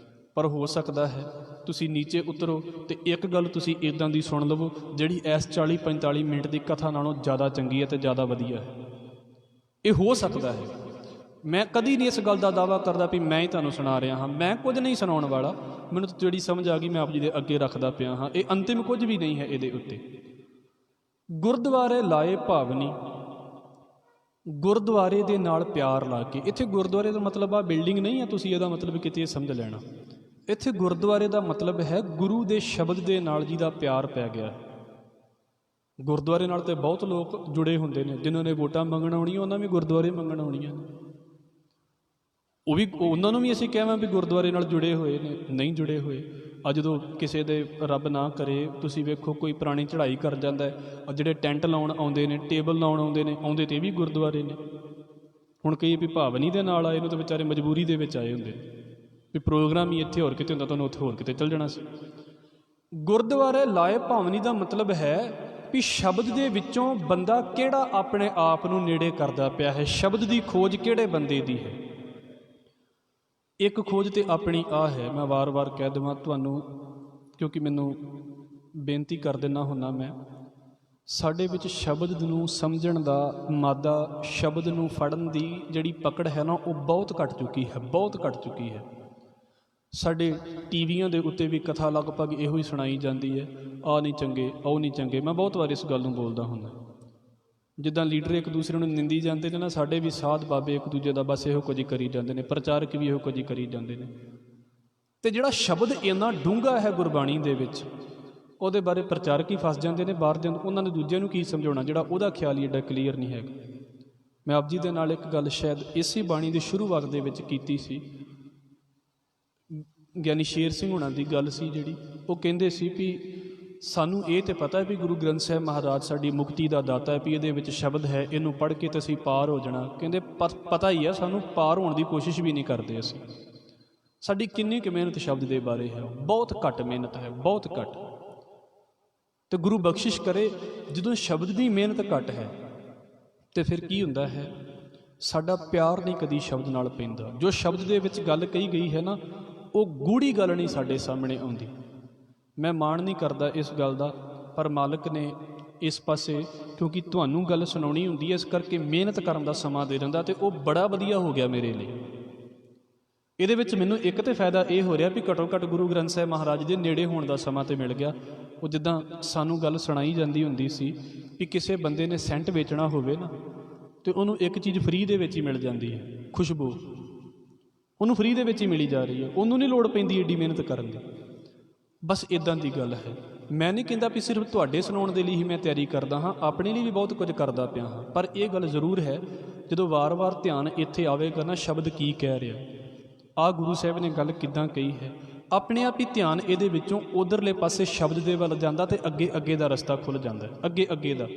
ਪਰ ਹੋ ਸਕਦਾ ਹੈ ਤੁਸੀਂ ਨੀਚੇ ਉਤਰੋ ਤੇ ਇੱਕ ਗੱਲ ਤੁਸੀਂ ਇੱਦਾਂ ਦੀ ਸੁਣ ਲਵੋ ਜਿਹੜੀ ਇਸ 40-45 ਮਿੰਟ ਦੀ ਕਥਾ ਨਾਲੋਂ ਜ਼ਿਆਦਾ ਚੰਗੀ ਹੈ ਤੇ ਜ਼ਿਆਦਾ ਵਧੀਆ ਹੈ। ਇਹ ਹੋ ਸਕਦਾ ਹੈ। ਮੈਂ ਕਦੀ ਨਹੀਂ ਇਸ ਗੱਲ ਦਾ ਦਾਅਵਾ ਕਰਦਾ ਵੀ ਮੈਂ ਹੀ ਤੁਹਾਨੂੰ ਸੁਣਾ ਰਿਹਾ ਹਾਂ। ਮੈਂ ਕੁਝ ਨਹੀਂ ਸੁਣਾਉਣ ਵਾਲਾ। ਮੈਨੂੰ ਤਾਂ ਜਿਹੜੀ ਸਮਝ ਆ ਗਈ ਮੈਂ ਆਪ ਜੀ ਦੇ ਅੱਗੇ ਰੱਖਦਾ ਪਿਆ ਹਾਂ। ਇਹ ਅੰਤਿਮ ਕੁਝ ਵੀ ਨਹੀਂ ਹੈ ਇਹਦੇ ਉੱਤੇ। ਗੁਰਦੁਆਰੇ ਲਾਏ ਭਾਵਨੀ, ਗੁਰਦੁਆਰੇ ਦੇ ਨਾਲ ਪਿਆਰ ਲਾ ਕੇ। ਇੱਥੇ ਗੁਰਦੁਆਰੇ ਦਾ ਮਤਲਬ ਆ ਬਿਲਡਿੰਗ ਨਹੀਂ ਹੈ, ਤੁਸੀਂ ਇਹਦਾ ਮਤਲਬ ਕਿਤੇ ਸਮਝ ਲੈਣਾ। ਇੱਥੇ ਗੁਰਦੁਆਰੇ ਦਾ ਮਤਲਬ ਹੈ ਗੁਰੂ ਦੇ ਸ਼ਬਦ ਦੇ ਨਾਲ ਜਿਹਦਾ ਪਿਆਰ ਪੈ ਗਿਆ। ਗੁਰਦੁਆਰੇ ਨਾਲ ਤੇ ਬਹੁਤ ਲੋਕ ਜੁੜੇ ਹੁੰਦੇ ਨੇ, ਜਿਨ੍ਹਾਂ ਨੇ ਵੋਟਾਂ ਮੰਗਣ ਆਉਣੀਆਂ ਉਹਨਾਂ ਵੀ ਗੁਰਦੁਆਰੇ ਮੰਗਣ ਆਉਣੀਆਂ ਨੇ। ਉਹ ਵੀ ਉਹਨਾਂ ਨੂੰ ਵੀ ਅਸੀਂ ਕਹਾਂ ਵੀ ਗੁਰਦੁਆਰੇ ਨਾਲ ਜੁੜੇ ਹੋਏ ਨੇ, ਨਹੀਂ ਜੁੜੇ ਹੋਏ। ਜਦੋਂ ਕਿਸੇ ਦੇ ਰੱਬ ਨਾ ਕਰੇ ਤੁਸੀਂ ਵੇਖੋ ਕੋਈ ਪੁਰਾਣੀ ਚੜ੍ਹਾਈ ਕਰ ਜਾਂਦਾ ਹੈ, ਜਿਹੜੇ ਟੈਂਟ ਲਾਉਣ ਆਉਂਦੇ ਨੇ, ਟੇਬਲ ਲਾਉਣ ਆਉਂਦੇ ਨੇ, ਆਉਂਦੇ ਤੇ ਵੀ ਗੁਰਦੁਆਰੇ ਨੇ। ਹੁਣ ਕਈ ਵੀ ਭਾਵਨੀ ਦੇ ਨਾਲ ਆਏ ਨੂੰ ਤਾਂ ਵਿਚਾਰੇ ਮਜਬੂਰੀ ਦੇ ਵਿੱਚ ਆਏ ਹੁੰਦੇ ਵੀ ਪ੍ਰੋਗਰਾਮ ਹੀ ਇੱਥੇ ਹੋਰ ਕਿਤੇ ਹੁੰਦਾ, ਤੁਹਾਨੂੰ ਉੱਥੇ ਹੋਰ ਕਿਤੇ ਚੱਲ ਜਾਣਾ ਸੀ। ਗੁਰਦੁਆਰੇ ਲਾਏ ਭਾਵਨੀ ਦਾ ਮਤਲਬ ਹੈ ਵੀ ਸ਼ਬਦ ਦੇ ਵਿੱਚੋਂ ਬੰਦਾ ਕਿਹੜਾ ਆਪਣੇ ਆਪ ਨੂੰ ਨੇੜੇ ਕਰਦਾ ਪਿਆ ਹੈ। ਸ਼ਬਦ ਦੀ ਖੋਜ ਕਿਹੜੇ ਬੰਦੇ ਦੀ ਹੈ? ਇੱਕ ਖੋਜ ਤੇ ਆਪਣੀ ਆ ਹੈ। ਮੈਂ ਵਾਰ-ਵਾਰ ਕਹਿ ਦੇਵਾਂ ਤੁਹਾਨੂੰ, ਕਿਉਂਕਿ ਮੈਨੂੰ ਬੇਨਤੀ ਕਰ ਦਿੰਦਾ ਹੁੰਦਾ ਮੈਂ, ਸਾਡੇ ਵਿੱਚ ਸ਼ਬਦ ਨੂੰ ਸਮਝਣ ਦਾ ਮਾਦਾ, ਸ਼ਬਦ ਨੂੰ ਫੜਨ ਦੀ ਜਿਹੜੀ ਪਕੜ ਹੈ ਨਾ, ਉਹ ਬਹੁਤ ਘੱਟ ਚੁੱਕੀ ਹੈ, ਬਹੁਤ ਘੱਟ ਚੁੱਕੀ ਹੈ। ਸਾਡੇ ਟੀਵੀਆਂ ਦੇ ਉੱਤੇ ਵੀ ਕਥਾ ਲਗਭਗ ਇਹੋ ਹੀ ਸੁਣਾਈ ਜਾਂਦੀ ਹੈ, ਆਹ ਨਹੀਂ ਚੰਗੇ, ਉਹ ਨਹੀਂ ਚੰਗੇ। ਮੈਂ ਬਹੁਤ ਵਾਰ ਇਸ ਗੱਲ ਨੂੰ ਬੋਲਦਾ ਹੁੰਦਾ। ਜਿੱਦਾਂ ਲੀਡਰ ਇੱਕ ਦੂਸਰੇ ਨੂੰ ਨਿੰਦੀ ਜਾਂਦੇ ਨੇ ਨਾ, ਸਾਡੇ ਵੀ ਸਾਧ ਬਾਬੇ ਇੱਕ ਦੂਜੇ ਦਾ ਬਸ ਇਹੋ ਕੁਝ ਹੀ ਕਰੀ ਜਾਂਦੇ ਨੇ, ਪ੍ਰਚਾਰਕ ਵੀ ਇਹੋ ਕੁਝ ਹੀ ਕਰੀ ਜਾਂਦੇ ਨੇ। ਅਤੇ ਜਿਹੜਾ ਸ਼ਬਦ ਇੰਨਾ ਡੂੰਘਾ ਹੈ ਗੁਰਬਾਣੀ ਦੇ ਵਿੱਚ, ਉਹਦੇ ਬਾਰੇ ਪ੍ਰਚਾਰਕ ਹੀ ਫਸ ਜਾਂਦੇ ਨੇ ਬਾਹਰ ਦੇ, ਉਹਨਾਂ ਨੇ ਦੂਜਿਆਂ ਨੂੰ ਕੀ ਸਮਝਾਉਣਾ ਜਿਹੜਾ ਉਹਦਾ ਖਿਆਲ ਹੀ ਐਡਾ ਕਲੀਅਰ ਨਹੀਂ ਹੈਗਾ। ਮੈਂ ਆਪ ਜੀ ਦੇ ਨਾਲ ਇੱਕ ਗੱਲ ਸ਼ਾਇਦ ਇਸੇ ਬਾਣੀ ਦੀ ਸ਼ੁਰੂਆਤ ਦੇ ਵਿੱਚ ਕੀਤੀ ਸੀ। ਗਿਆਨੀ ਸ਼ੇਰ ਸਿੰਘ ਹੋਣਾ ਦੀ ਗੱਲ ਸੀ ਜਿਹੜੀ, ਉਹ ਕਹਿੰਦੇ ਸੀ ਵੀ ਸਾਨੂੰ ਇਹ ਤਾਂ ਪਤਾ ਵੀ ਗੁਰੂ ਗ੍ਰੰਥ ਸਾਹਿਬ ਮਹਾਰਾਜ ਸਾਡੀ ਮੁਕਤੀ ਦਾ ਦਾਤਾ ਹੈ, ਵੀ ਇਹਦੇ ਵਿੱਚ ਸ਼ਬਦ ਹੈ, ਇਹਨੂੰ ਪੜ੍ਹ ਕੇ ਤਾਂ ਅਸੀਂ ਪਾਰ ਹੋ ਜਾਣਾ। ਕਹਿੰਦੇ ਪਤਾ ਹੀ ਹੈ ਸਾਨੂੰ, ਪਾਰ ਹੋਣ ਦੀ ਕੋਸ਼ਿਸ਼ ਵੀ ਨਹੀਂ ਕਰਦੇ ਅਸੀਂ। ਸਾਡੀ ਕਿੰਨੀ ਕੁ ਮਿਹਨਤ ਸ਼ਬਦ ਦੇ ਬਾਰੇ ਹੈ, ਬਹੁਤ ਘੱਟ ਮਿਹਨਤ ਹੈ, ਬਹੁਤ ਘੱਟ। ਤੇ ਗੁਰੂ ਬਖਸ਼ਿਸ਼ ਕਰੇ ਜਦੋਂ ਸ਼ਬਦ ਦੀ ਮਿਹਨਤ ਘੱਟ ਹੈ ਤੇ ਫਿਰ ਕੀ ਹੁੰਦਾ ਹੈ, ਸਾਡਾ ਪਿਆਰ ਨਹੀਂ ਕਦੀ ਸ਼ਬਦ ਨਾਲ ਪੈਂਦਾ। ਜੋ ਸ਼ਬਦ ਦੇ ਵਿੱਚ ਗੱਲ ਕਹੀ ਗਈ ਹੈ ਨਾ, ਉਹ ਗੂੜੀ ਗੱਲ ਨਹੀਂ ਸਾਡੇ ਸਾਹਮਣੇ ਆਉਂਦੀ। ਮੈਂ ਮਾਣ ਨਹੀਂ ਕਰਦਾ ਇਸ ਗੱਲ ਦਾ, ਪਰ ਮਾਲਕ ਨੇ ਇਸ ਪਾਸੇ ਕਿਉਂਕਿ ਤੁਹਾਨੂੰ ਗੱਲ ਸੁਣਾਉਣੀ ਹੁੰਦੀ ਹੈ, ਇਸ ਕਰਕੇ ਮਿਹਨਤ ਕਰਨ ਦਾ ਸਮਾਂ ਦੇ ਦਿੰਦਾ, ਤੇ ਉਹ ਬੜਾ ਵਧੀਆ ਹੋ ਗਿਆ ਮੇਰੇ ਲਈ। ਇਹਦੇ ਵਿੱਚ ਮੈਨੂੰ ਇੱਕ ਤਾਂ ਫਾਇਦਾ ਇਹ ਹੋ ਰਿਹਾ ਵੀ ਘੱਟੋ ਘੱਟ ਗੁਰੂ ਗ੍ਰੰਥ ਸਾਹਿਬ ਮਹਾਰਾਜ ਦੇ ਨੇੜੇ ਹੋਣ ਦਾ ਸਮਾਂ ਤਾਂ ਮਿਲ ਗਿਆ। ਉਹ ਜਿੱਦਾਂ ਸਾਨੂੰ ਗੱਲ ਸੁਣਾਈ ਜਾਂਦੀ ਹੁੰਦੀ ਸੀ ਵੀ ਕਿਸੇ ਬੰਦੇ ਨੇ ਸੈਂਟ ਵੇਚਣਾ ਹੋਵੇ ਨਾ, ਤੇ ਉਹਨੂੰ ਇੱਕ ਚੀਜ਼ ਫ੍ਰੀ ਦੇ ਵਿੱਚ ਹੀ ਮਿਲ ਜਾਂਦੀ ਹੈ, ਖੁਸ਼ਬੂ। ਉਹਨੂੰ ਫ੍ਰੀ ਦੇ ਵਿੱਚ ਹੀ ਮਿਲੀ ਜਾ ਰਹੀ ਹੈ, ਉਹਨੂੰ ਨਹੀਂ ਲੋੜ ਪੈਂਦੀ ਏਡੀ ਮਿਹਨਤ ਕਰਨ ਦੀ। ਬਸ ਇੱਦਾਂ ਦੀ ਗੱਲ ਹੈ। ਮੈਂ ਨਹੀਂ ਕਹਿੰਦਾ ਵੀ ਸਿਰਫ ਤੁਹਾਡੇ ਸੁਣਾਉਣ ਦੇ ਲਈ ਹੀ ਮੈਂ ਤਿਆਰੀ ਕਰਦਾ ਹਾਂ, ਆਪਣੇ ਲਈ ਵੀ ਬਹੁਤ ਕੁਝ ਕਰਦਾ ਪਿਆ ਹਾਂ। ਪਰ ਇਹ ਗੱਲ ਜ਼ਰੂਰ ਹੈ, ਜਦੋਂ ਵਾਰ-ਵਾਰ ਧਿਆਨ ਇੱਥੇ ਆਵੇਗਾ ਨਾ, ਸ਼ਬਦ ਕੀ ਕਹਿ ਰਿਹਾ, ਆਹ ਗੁਰੂ ਸਾਹਿਬ ਨੇ ਗੱਲ ਕਿੱਦਾਂ ਕਹੀ ਹੈ, ਆਪਣੇ ਆਪ ਹੀ ਧਿਆਨ ਇਹਦੇ ਵਿੱਚੋਂ ਉਧਰਲੇ ਪਾਸੇ ਸ਼ਬਦ ਦੇ ਵੱਲ ਜਾਂਦਾ, ਤੇ ਅੱਗੇ ਅੱਗੇ ਦਾ ਰਸਤਾ ਖੁੱਲ੍ਹ ਜਾਂਦਾ, ਅੱਗੇ ਅੱਗੇ ਦਾ।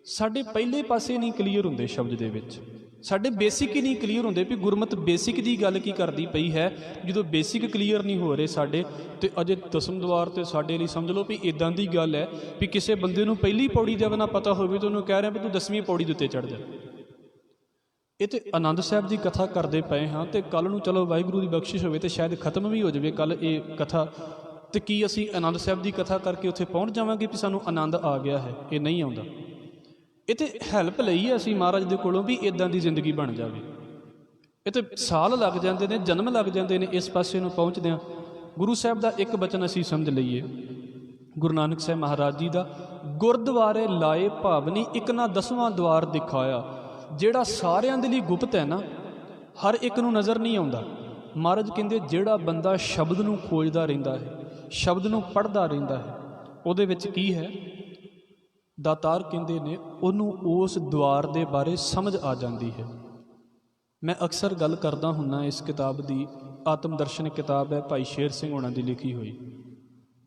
ਸਾਡੇ ਪਹਿਲੇ ਪਾਸੇ ਨਹੀਂ ਕਲੀਅਰ ਹੁੰਦੇ ਸ਼ਬਦ ਦੇ ਵਿੱਚ, ਸਾਡੇ ਬੇਸਿਕ ਹੀ ਨਹੀਂ ਕਲੀਅਰ ਹੁੰਦੇ ਵੀ ਗੁਰਮਤ ਬੇਸਿਕ ਦੀ ਗੱਲ ਕੀ ਕਰਦੀ ਪਈ ਹੈ। ਜਦੋਂ ਬੇਸਿਕ ਕਲੀਅਰ ਨਹੀਂ ਹੋ ਰਹੇ ਸਾਡੇ, ਤੇ ਅਜੇ ਦਸਮ ਦੁਆਰ ਤੇ ਸਾਡੇ ਲਈ ਸਮਝ ਲਓ ਵੀ ਇੱਦਾਂ ਦੀ ਗੱਲ ਹੈ ਵੀ ਕਿਸੇ ਬੰਦੇ ਨੂੰ ਪਹਿਲੀ ਪੌੜੀ ਦਾ ਨਾ ਪਤਾ ਹੋਵੇ ਤਾਂ ਉਹਨੂੰ ਕਹਿ ਰਿਹਾ ਵੀ ਤੂੰ 10ਵੀਂ ਪੌੜੀ ਦੇ ਉੱਤੇ ਚੜ੍ਹ ਜਾ। ਇਹ ਤੇ ਆਨੰਦ ਸਾਹਿਬ ਦੀ ਕਥਾ ਕਰਦੇ ਪਏ ਹਾਂ, ਤੇ ਕੱਲ੍ਹ ਨੂੰ ਚਲੋ ਵਾਹਿਗੁਰੂ ਦੀ ਬਖਸ਼ਿਸ਼ ਹੋਵੇ ਤੇ ਸ਼ਾਇਦ ਖਤਮ ਵੀ ਹੋ ਜਾਵੇ ਕੱਲ੍ਹ ਇਹ ਕਥਾ, ਤੇ ਕੀ ਅਸੀਂ ਆਨੰਦ ਸਾਹਿਬ ਦੀ ਕਥਾ ਕਰਕੇ ਉੱਥੇ ਪਹੁੰਚ ਜਾਵਾਂਗੇ ਵੀ ਸਾਨੂੰ ਆਨੰਦ ਆ ਗਿਆ ਹੈ? ਇਹ ਨਹੀਂ ਆਉਂਦਾ। ਇਹ ਤੇ ਹੈਲਪ ਲਈ ਹੈ ਅਸੀਂ ਮਹਾਰਾਜ ਦੇ ਕੋਲੋਂ ਵੀ ਇੱਦਾਂ ਦੀ ਜ਼ਿੰਦਗੀ ਬਣ ਜਾਵੇ। ਇਹ ਤੇ ਸਾਲ ਲੱਗ ਜਾਂਦੇ ਨੇ, ਜਨਮ ਲੱਗ ਜਾਂਦੇ ਨੇ ਇਸ ਪਾਸੇ ਨੂੰ ਪਹੁੰਚਦਿਆਂ। ਗੁਰੂ ਸਾਹਿਬ ਦਾ ਇੱਕ ਬਚਨ ਅਸੀਂ ਸਮਝ ਲਈਏ, ਗੁਰੂ ਨਾਨਕ ਸਾਹਿਬ ਮਹਾਰਾਜ ਜੀ ਦਾ, ਗੁਰਦੁਆਰੇ ਲਾਏ ਭਾਵਨੀ ਇੱਕ ਨਾ 10ਵਾਂ ਦੁਆਰ ਦਿਖਾਇਆ। ਜਿਹੜਾ ਸਾਰਿਆਂ ਦੇ ਲਈ ਗੁਪਤ ਹੈ ਨਾ, ਹਰ ਇੱਕ ਨੂੰ ਨਜ਼ਰ ਨਹੀਂ ਆਉਂਦਾ। ਮਹਾਰਾਜ ਕਹਿੰਦੇ ਜਿਹੜਾ ਬੰਦਾ ਸ਼ਬਦ ਨੂੰ ਖੋਜਦਾ ਰਹਿੰਦਾ ਹੈ, ਸ਼ਬਦ ਨੂੰ ਪੜ੍ਹਦਾ ਰਹਿੰਦਾ ਹੈ, ਉਹਦੇ ਵਿੱਚ ਕੀ ਹੈ, ਦਾਤਾਰ ਕਹਿੰਦੇ ਨੇ ਉਹਨੂੰ ਉਸ ਦੁਆਰ ਦੇ ਬਾਰੇ ਸਮਝ ਆ ਜਾਂਦੀ ਹੈ। ਮੈਂ ਅਕਸਰ ਗੱਲ ਕਰਦਾ ਹੁੰਦਾ ਇਸ ਕਿਤਾਬ ਦੀ, ਆਤਮ ਦਰਸ਼ਨ ਕਿਤਾਬ ਹੈ, ਭਾਈ ਸ਼ੇਰ ਸਿੰਘ ਹੋਣਾ ਦੀ ਲਿਖੀ ਹੋਈ।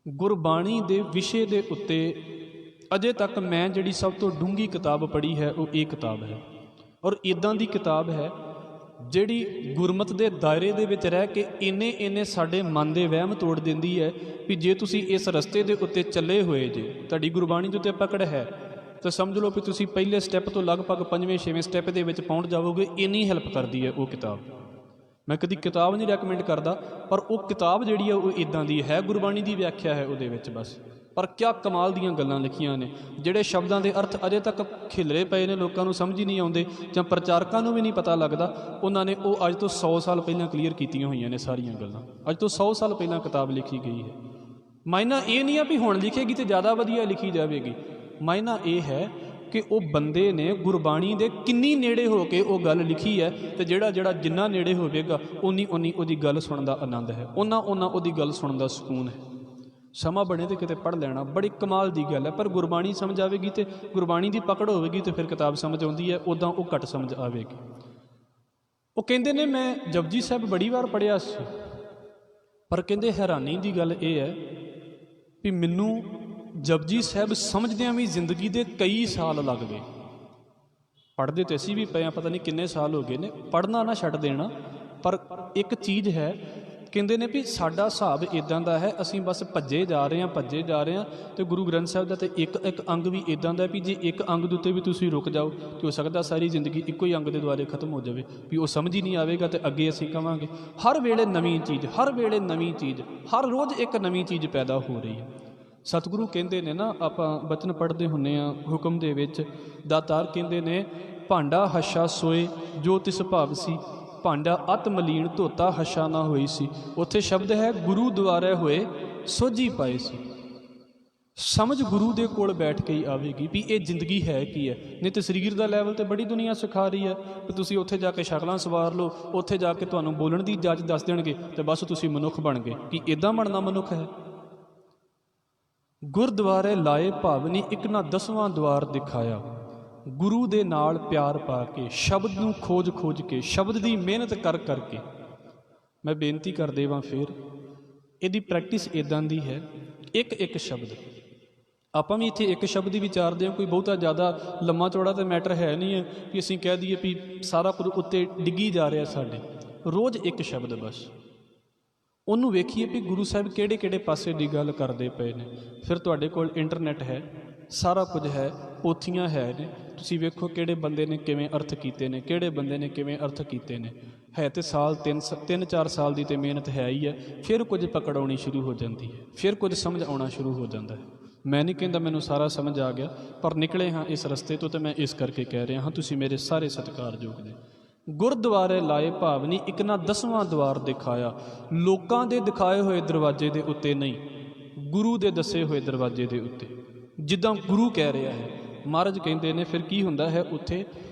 ਗੁਰਬਾਣੀ ਦੇ ਵਿਸ਼ੇ ਦੇ ਉੱਤੇ ਅਜੇ ਤੱਕ ਮੈਂ ਜਿਹੜੀ ਸਭ ਤੋਂ ਡੂੰਘੀ ਕਿਤਾਬ ਪੜ੍ਹੀ ਹੈ ਉਹ ਇਹ ਕਿਤਾਬ ਹੈ। ਔਰ ਇੱਦਾਂ ਦੀ ਕਿਤਾਬ ਹੈ ਜਿਹੜੀ ਗੁਰਮਤ ਦੇ ਦਾਇਰੇ ਦੇ ਵਿੱਚ ਰਹਿ ਕੇ ਇੰਨੇ ਸਾਡੇ ਮਨ ਦੇ ਵਹਿਮ ਤੋੜ ਦਿੰਦੀ ਹੈ ਵੀ ਜੇ ਤੁਸੀਂ ਇਸ ਰਸਤੇ ਦੇ ਉੱਤੇ ਚੱਲੇ ਹੋਏ ਜੇ, ਤੁਹਾਡੀ ਗੁਰਬਾਣੀ ਦੇ ਉੱਤੇ ਪਕੜ ਹੈ, ਤਾਂ ਸਮਝ ਲਓ ਵੀ ਤੁਸੀਂ ਪਹਿਲੇ ਸਟੈਪ ਤੋਂ ਲਗਭਗ 5ਵੇਂ-6ਵੇਂ ਸਟੈਪ ਦੇ ਵਿੱਚ ਪਹੁੰਚ ਜਾਵੋਗੇ। ਇੰਨੀ ਹੈਲਪ ਕਰਦੀ ਹੈ ਉਹ ਕਿਤਾਬ। ਮੈਂ ਕਦੀ ਕਿਤਾਬ ਨਹੀਂ ਰეკਮੈਂਡ ਕਰਦਾ, ਪਰ ਉਹ ਕਿਤਾਬ ਜਿਹੜੀ ਹੈ ਉਹ ਇੱਦਾਂ ਦੀ ਹੈ, ਗੁਰਬਾਣੀ ਦੀ ਵਿਆਖਿਆ ਹੈ ਉਹਦੇ ਵਿੱਚ ਬਸ। ਪਰ ਕਿਆ ਕਮਾਲ ਦੀਆਂ ਗੱਲਾਂ ਲਿਖੀਆਂ ਨੇ, ਜਿਹੜੇ ਸ਼ਬਦਾਂ ਦੇ ਅਰਥ ਅਜੇ ਤੱਕ ਖਿਲਰੇ ਪਏ ਨੇ, ਲੋਕਾਂ ਨੂੰ ਸਮਝ ਹੀ ਨਹੀਂ ਆਉਂਦੇ ਜਾਂ ਪ੍ਰਚਾਰਕਾਂ ਨੂੰ ਵੀ ਨਹੀਂ ਪਤਾ ਲੱਗਦਾ। ਉਹਨਾਂ ਨੇ ਉਹ ਅੱਜ ਤੋਂ 100 ਸਾਲ ਪਹਿਲਾਂ ਕਲੀਅਰ ਕੀਤੀਆਂ ਹੋਈਆਂ ਨੇ ਸਾਰੀਆਂ ਗੱਲਾਂ। ਅੱਜ ਤੋਂ 100 ਸਾਲ ਪਹਿਲਾਂ ਕਿਤਾਬ ਲਿਖੀ ਗਈ ਹੈ। ਮਾਇਨਾ ਇਹ ਨਹੀਂ ਆ ਵੀ ਹੁਣ ਲਿਖੇਗੀ ਤੇ ਜ਼ਿਆਦਾ ਵਧੀਆ ਲਿਖੀ ਜਾਵੇਗੀ। ਮਾਇਨਾ ਇਹ ਹੈ ਕਿ ਉਹ ਬੰਦੇ ਨੇ ਗੁਰਬਾਣੀ ਦੇ ਕਿੰਨੀ ਨੇੜੇ ਹੋ ਕੇ ਉਹ ਗੱਲ ਲਿਖੀ ਹੈ, ਤੇ ਜਿਹੜਾ ਜਿੰਨਾ ਨੇੜੇ ਹੋਵੇਗਾ ਉਨੀ ਉਹਦੀ ਗੱਲ ਸੁਣਨ ਦਾ ਆਨੰਦ ਹੈ, ਉਹਨਾਂ ਉਹਦੀ ਗੱਲ ਸੁਣਨ ਦਾ ਸਕੂਨ ਹੈ। ਸਮਾਂ ਬਣੇ ਤੇ ਕਿਤੇ ਪੜ੍ਹ ਲੈਣਾ, ਬੜੀ ਕਮਾਲ ਦੀ ਗੱਲ ਹੈ। ਪਰ ਗੁਰਬਾਣੀ ਸਮਝ ਆਵੇਗੀ ਤੇ ਗੁਰਬਾਣੀ ਦੀ ਪਕੜ ਹੋਵੇਗੀ ਤੇ ਫਿਰ ਕਿਤਾਬ ਸਮਝ ਆਉਂਦੀ ਹੈ, ਉੱਦਾਂ ਉਹ ਘੱਟ ਸਮਝ ਆਵੇਗੀ। ਉਹ ਕਹਿੰਦੇ ਨੇ ਮੈਂ ਜਪਜੀ ਸਾਹਿਬ ਬੜੀ ਵਾਰ ਪੜ੍ਹਿਆ ਸੀ, ਪਰ ਕਹਿੰਦੇ ਹੈਰਾਨੀ ਦੀ ਗੱਲ ਇਹ ਹੈ ਵੀ ਮੈਨੂੰ ਜਪਜੀ ਸਾਹਿਬ ਸਮਝਦਿਆਂ ਵੀ ਜ਼ਿੰਦਗੀ ਦੇ ਕਈ ਸਾਲ ਲੱਗ ਗਏ। ਪੜ੍ਹਦੇ ਤੇ ਅਸੀਂ ਵੀ ਪਏ ਹਾਂ, ਪਤਾ ਨਹੀਂ ਕਿੰਨੇ ਸਾਲ ਹੋ ਗਏ ਨੇ, ਪੜ੍ਹਨਾ ਨਾ ਛੱਡ ਦੇਣਾ। ਪਰ ਇੱਕ ਚੀਜ਼ ਹੈ, ਕਹਿੰਦੇ ਨੇ ਵੀ ਸਾਡਾ ਹਿਸਾਬ ਇੱਦਾਂ ਦਾ ਹੈ, ਅਸੀਂ ਬਸ ਭੱਜੇ ਜਾ ਰਹੇ ਹਾਂ ਤੇ ਗੁਰੂ ਗ੍ਰੰਥ ਸਾਹਿਬ ਦਾ ਤੇ ਇੱਕ ਅੰਗ ਵੀ ਇੱਦਾਂ ਦਾ ਵੀ ਜੇ ਇੱਕ ਅੰਗ ਦੇ ਉੱਤੇ ਵੀ ਤੁਸੀਂ ਰੁਕ ਜਾਓ ਤਾਂ ਹੋ ਸਕਦਾ ਸਾਰੀ ਜ਼ਿੰਦਗੀ ਇੱਕੋ ਹੀ ਅੰਗ ਦੇ ਦੁਆਰੇ ਖਤਮ ਹੋ ਜਾਵੇ, ਵੀ ਉਹ ਸਮਝ ਹੀ ਨਹੀਂ ਆਵੇਗਾ। ਤੇ ਅੱਗੇ ਅਸੀਂ ਕਹਾਂਗੇ ਹਰ ਵੇਲੇ ਨਵੀਂ ਚੀਜ਼, ਹਰ ਵੇਲੇ ਨਵੀਂ ਚੀਜ਼, ਹਰ ਰੋਜ਼ ਇੱਕ ਨਵੀਂ ਚੀਜ਼ ਪੈਦਾ ਹੋ ਰਹੀ ਹੈ। ਸਤਿਗੁਰੂ ਕਹਿੰਦੇ ਨੇ ਨਾ, ਆਪਾਂ ਬਚਨ ਪੜ੍ਹਦੇ ਹੁੰਦੇ ਹਾਂ ਹੁਕਮ ਦੇ ਵਿੱਚ, ਦਾਤਾਰ ਕਹਿੰਦੇ ਨੇ ਭਾਂਡਾ ਹੱਛਾ ਸੋਏ ਜੋ ਤਿਸ ਭਾਵ ਸੀ, ਭਾਂਡਾ ਅਤ ਮਲੀਨ ਧੋਤਾ ਹੱਛਾ ਨਾ ਹੋਈ ਸੀ। ਉੱਥੇ ਸ਼ਬਦ ਹੈ ਗੁਰੂ ਦੁਆਰੇ ਹੋਏ ਸੋਝੀ ਪਾਏ ਸੀ। ਸਮਝ ਗੁਰੂ ਦੇ ਕੋਲ ਬੈਠ ਕੇ ਹੀ ਆਵੇਗੀ ਵੀ ਇਹ ਜ਼ਿੰਦਗੀ ਹੈ ਕੀ ਹੈ। ਨਹੀਂ ਤਾਂ ਸਰੀਰ ਦਾ ਲੈਵਲ ਤੇ ਬੜੀ ਦੁਨੀਆ ਸਿਖਾ ਰਹੀ ਹੈ ਕਿ ਤੁਸੀਂ ਉੱਥੇ ਜਾ ਕੇ ਸ਼ਕਲਾਂ ਸਵਾਰ ਲਓ, ਉੱਥੇ ਜਾ ਕੇ ਤੁਹਾਨੂੰ ਬੋਲਣ ਦੀ ਜਾਚ ਦੱਸ ਦੇਣਗੇ ਤੇ ਬਸ ਤੁਸੀਂ ਮਨੁੱਖ ਬਣ ਗਏ। ਕਿ ਇੱਦਾਂ ਬਣਨਾ ਮਨੁੱਖ ਹੈ? ਗੁਰਦੁਆਰੇ ਲਾਏ ਭਾਵਨੀ ਇੱਕ ਨਾ 10ਵਾਂ ਦੁਆਰ ਦਿਖਾਇਆ। ਗੁਰੂ ਦੇ ਨਾਲ ਪਿਆਰ ਪਾ ਕੇ, ਸ਼ਬਦ ਨੂੰ ਖੋਜ ਖੋਜ ਕੇ, ਸ਼ਬਦ ਦੀ ਮਿਹਨਤ ਕਰ ਕਰਕੇ। ਮੈਂ ਬੇਨਤੀ ਕਰ ਦੇਵਾਂ ਫਿਰ, ਇਹਦੀ ਪ੍ਰੈਕਟਿਸ ਇੱਦਾਂ ਦੀ ਹੈ, ਇੱਕ ਇੱਕ ਸ਼ਬਦ। ਆਪਾਂ ਵੀ ਇੱਥੇ ਇੱਕ ਸ਼ਬਦ ਹੀ ਵਿਚਾਰਦੇ ਹਾਂ, ਕੋਈ ਬਹੁਤਾ ਜ਼ਿਆਦਾ ਲੰਮਾ ਚੌੜਾ ਤਾਂ ਮੈਟਰ ਹੈ ਨਹੀਂ ਹੈ ਕਿ ਅਸੀਂ ਕਹਿ ਦਈਏ ਵੀ ਸਾਰਾ ਕੁਝ ਉੱਤੇ ਡਿੱਗੀ ਜਾ ਰਿਹਾ ਸਾਡੇ। ਰੋਜ਼ ਇੱਕ ਸ਼ਬਦ ਬਸ, ਉਹਨੂੰ ਵੇਖੀਏ ਵੀ ਗੁਰੂ ਸਾਹਿਬ ਕਿਹੜੇ ਕਿਹੜੇ ਪਾਸੇ ਦੀ ਗੱਲ ਕਰਦੇ ਪਏ ਨੇ। ਫਿਰ ਤੁਹਾਡੇ ਕੋਲ ਇੰਟਰਨੈਟ ਹੈ, ਸਾਰਾ ਕੁਝ ਹੈ, ਪੋਥੀਆਂ ਹੈ ਨੇ, ਤੁਸੀਂ ਵੇਖੋ ਕਿਹੜੇ ਬੰਦੇ ਨੇ ਕਿਵੇਂ ਅਰਥ ਕੀਤੇ ਨੇ, ਕਿਹੜੇ ਬੰਦੇ ਨੇ ਕਿਵੇਂ ਅਰਥ ਕੀਤੇ ਨੇ। ਹੈ ਤੇ ਸਾਲ 3-4 ਸਾਲ ਦੀ ਤਾਂ ਮਿਹਨਤ ਹੈ ਹੀ ਹੈ। ਫਿਰ ਕੁਝ ਪਕੜ ਆਉਣੀ ਸ਼ੁਰੂ ਹੋ ਜਾਂਦੀ ਹੈ, ਫਿਰ ਕੁਝ ਸਮਝ ਆਉਣਾ ਸ਼ੁਰੂ ਹੋ ਜਾਂਦਾ ਹੈ। ਮੈਂ ਨਹੀਂ ਕਹਿੰਦਾ ਮੈਨੂੰ ਸਾਰਾ ਸਮਝ ਆ ਗਿਆ, ਪਰ ਨਿਕਲੇ ਹਾਂ ਇਸ ਰਸਤੇ ਤੋਂ, ਤਾਂ ਮੈਂ ਇਸ ਕਰਕੇ ਕਹਿ ਰਿਹਾ ਹਾਂ ਤੁਸੀਂ ਮੇਰੇ ਸਾਰੇ ਸਤਿਕਾਰਯੋਗ ਨੇ। ਗੁਰਦੁਆਰੇ ਲਾਏ ਭਾਵਨੀ ਇੱਕ ਨਾ 10ਵਾਂ ਦੁਆਰ ਦਿਖਾਇਆ। ਲੋਕਾਂ ਦੇ ਦਿਖਾਏ ਹੋਏ ਦਰਵਾਜ਼ੇ ਦੇ ਉੱਤੇ ਨਹੀਂ, ਗੁਰੂ ਦੇ ਦੱਸੇ ਹੋਏ ਦਰਵਾਜ਼ੇ ਦੇ ਉੱਤੇ, ਜਿੱਦਾਂ ਗੁਰੂ ਕਹਿ ਰਿਹਾ ਹੈ। ਮਹਾਰਾਜ ਕਹਿੰਦੇ ਨੇ ਫਿਰ ਕੀ ਹੁੰਦਾ ਹੈ ਉੱਥੇ,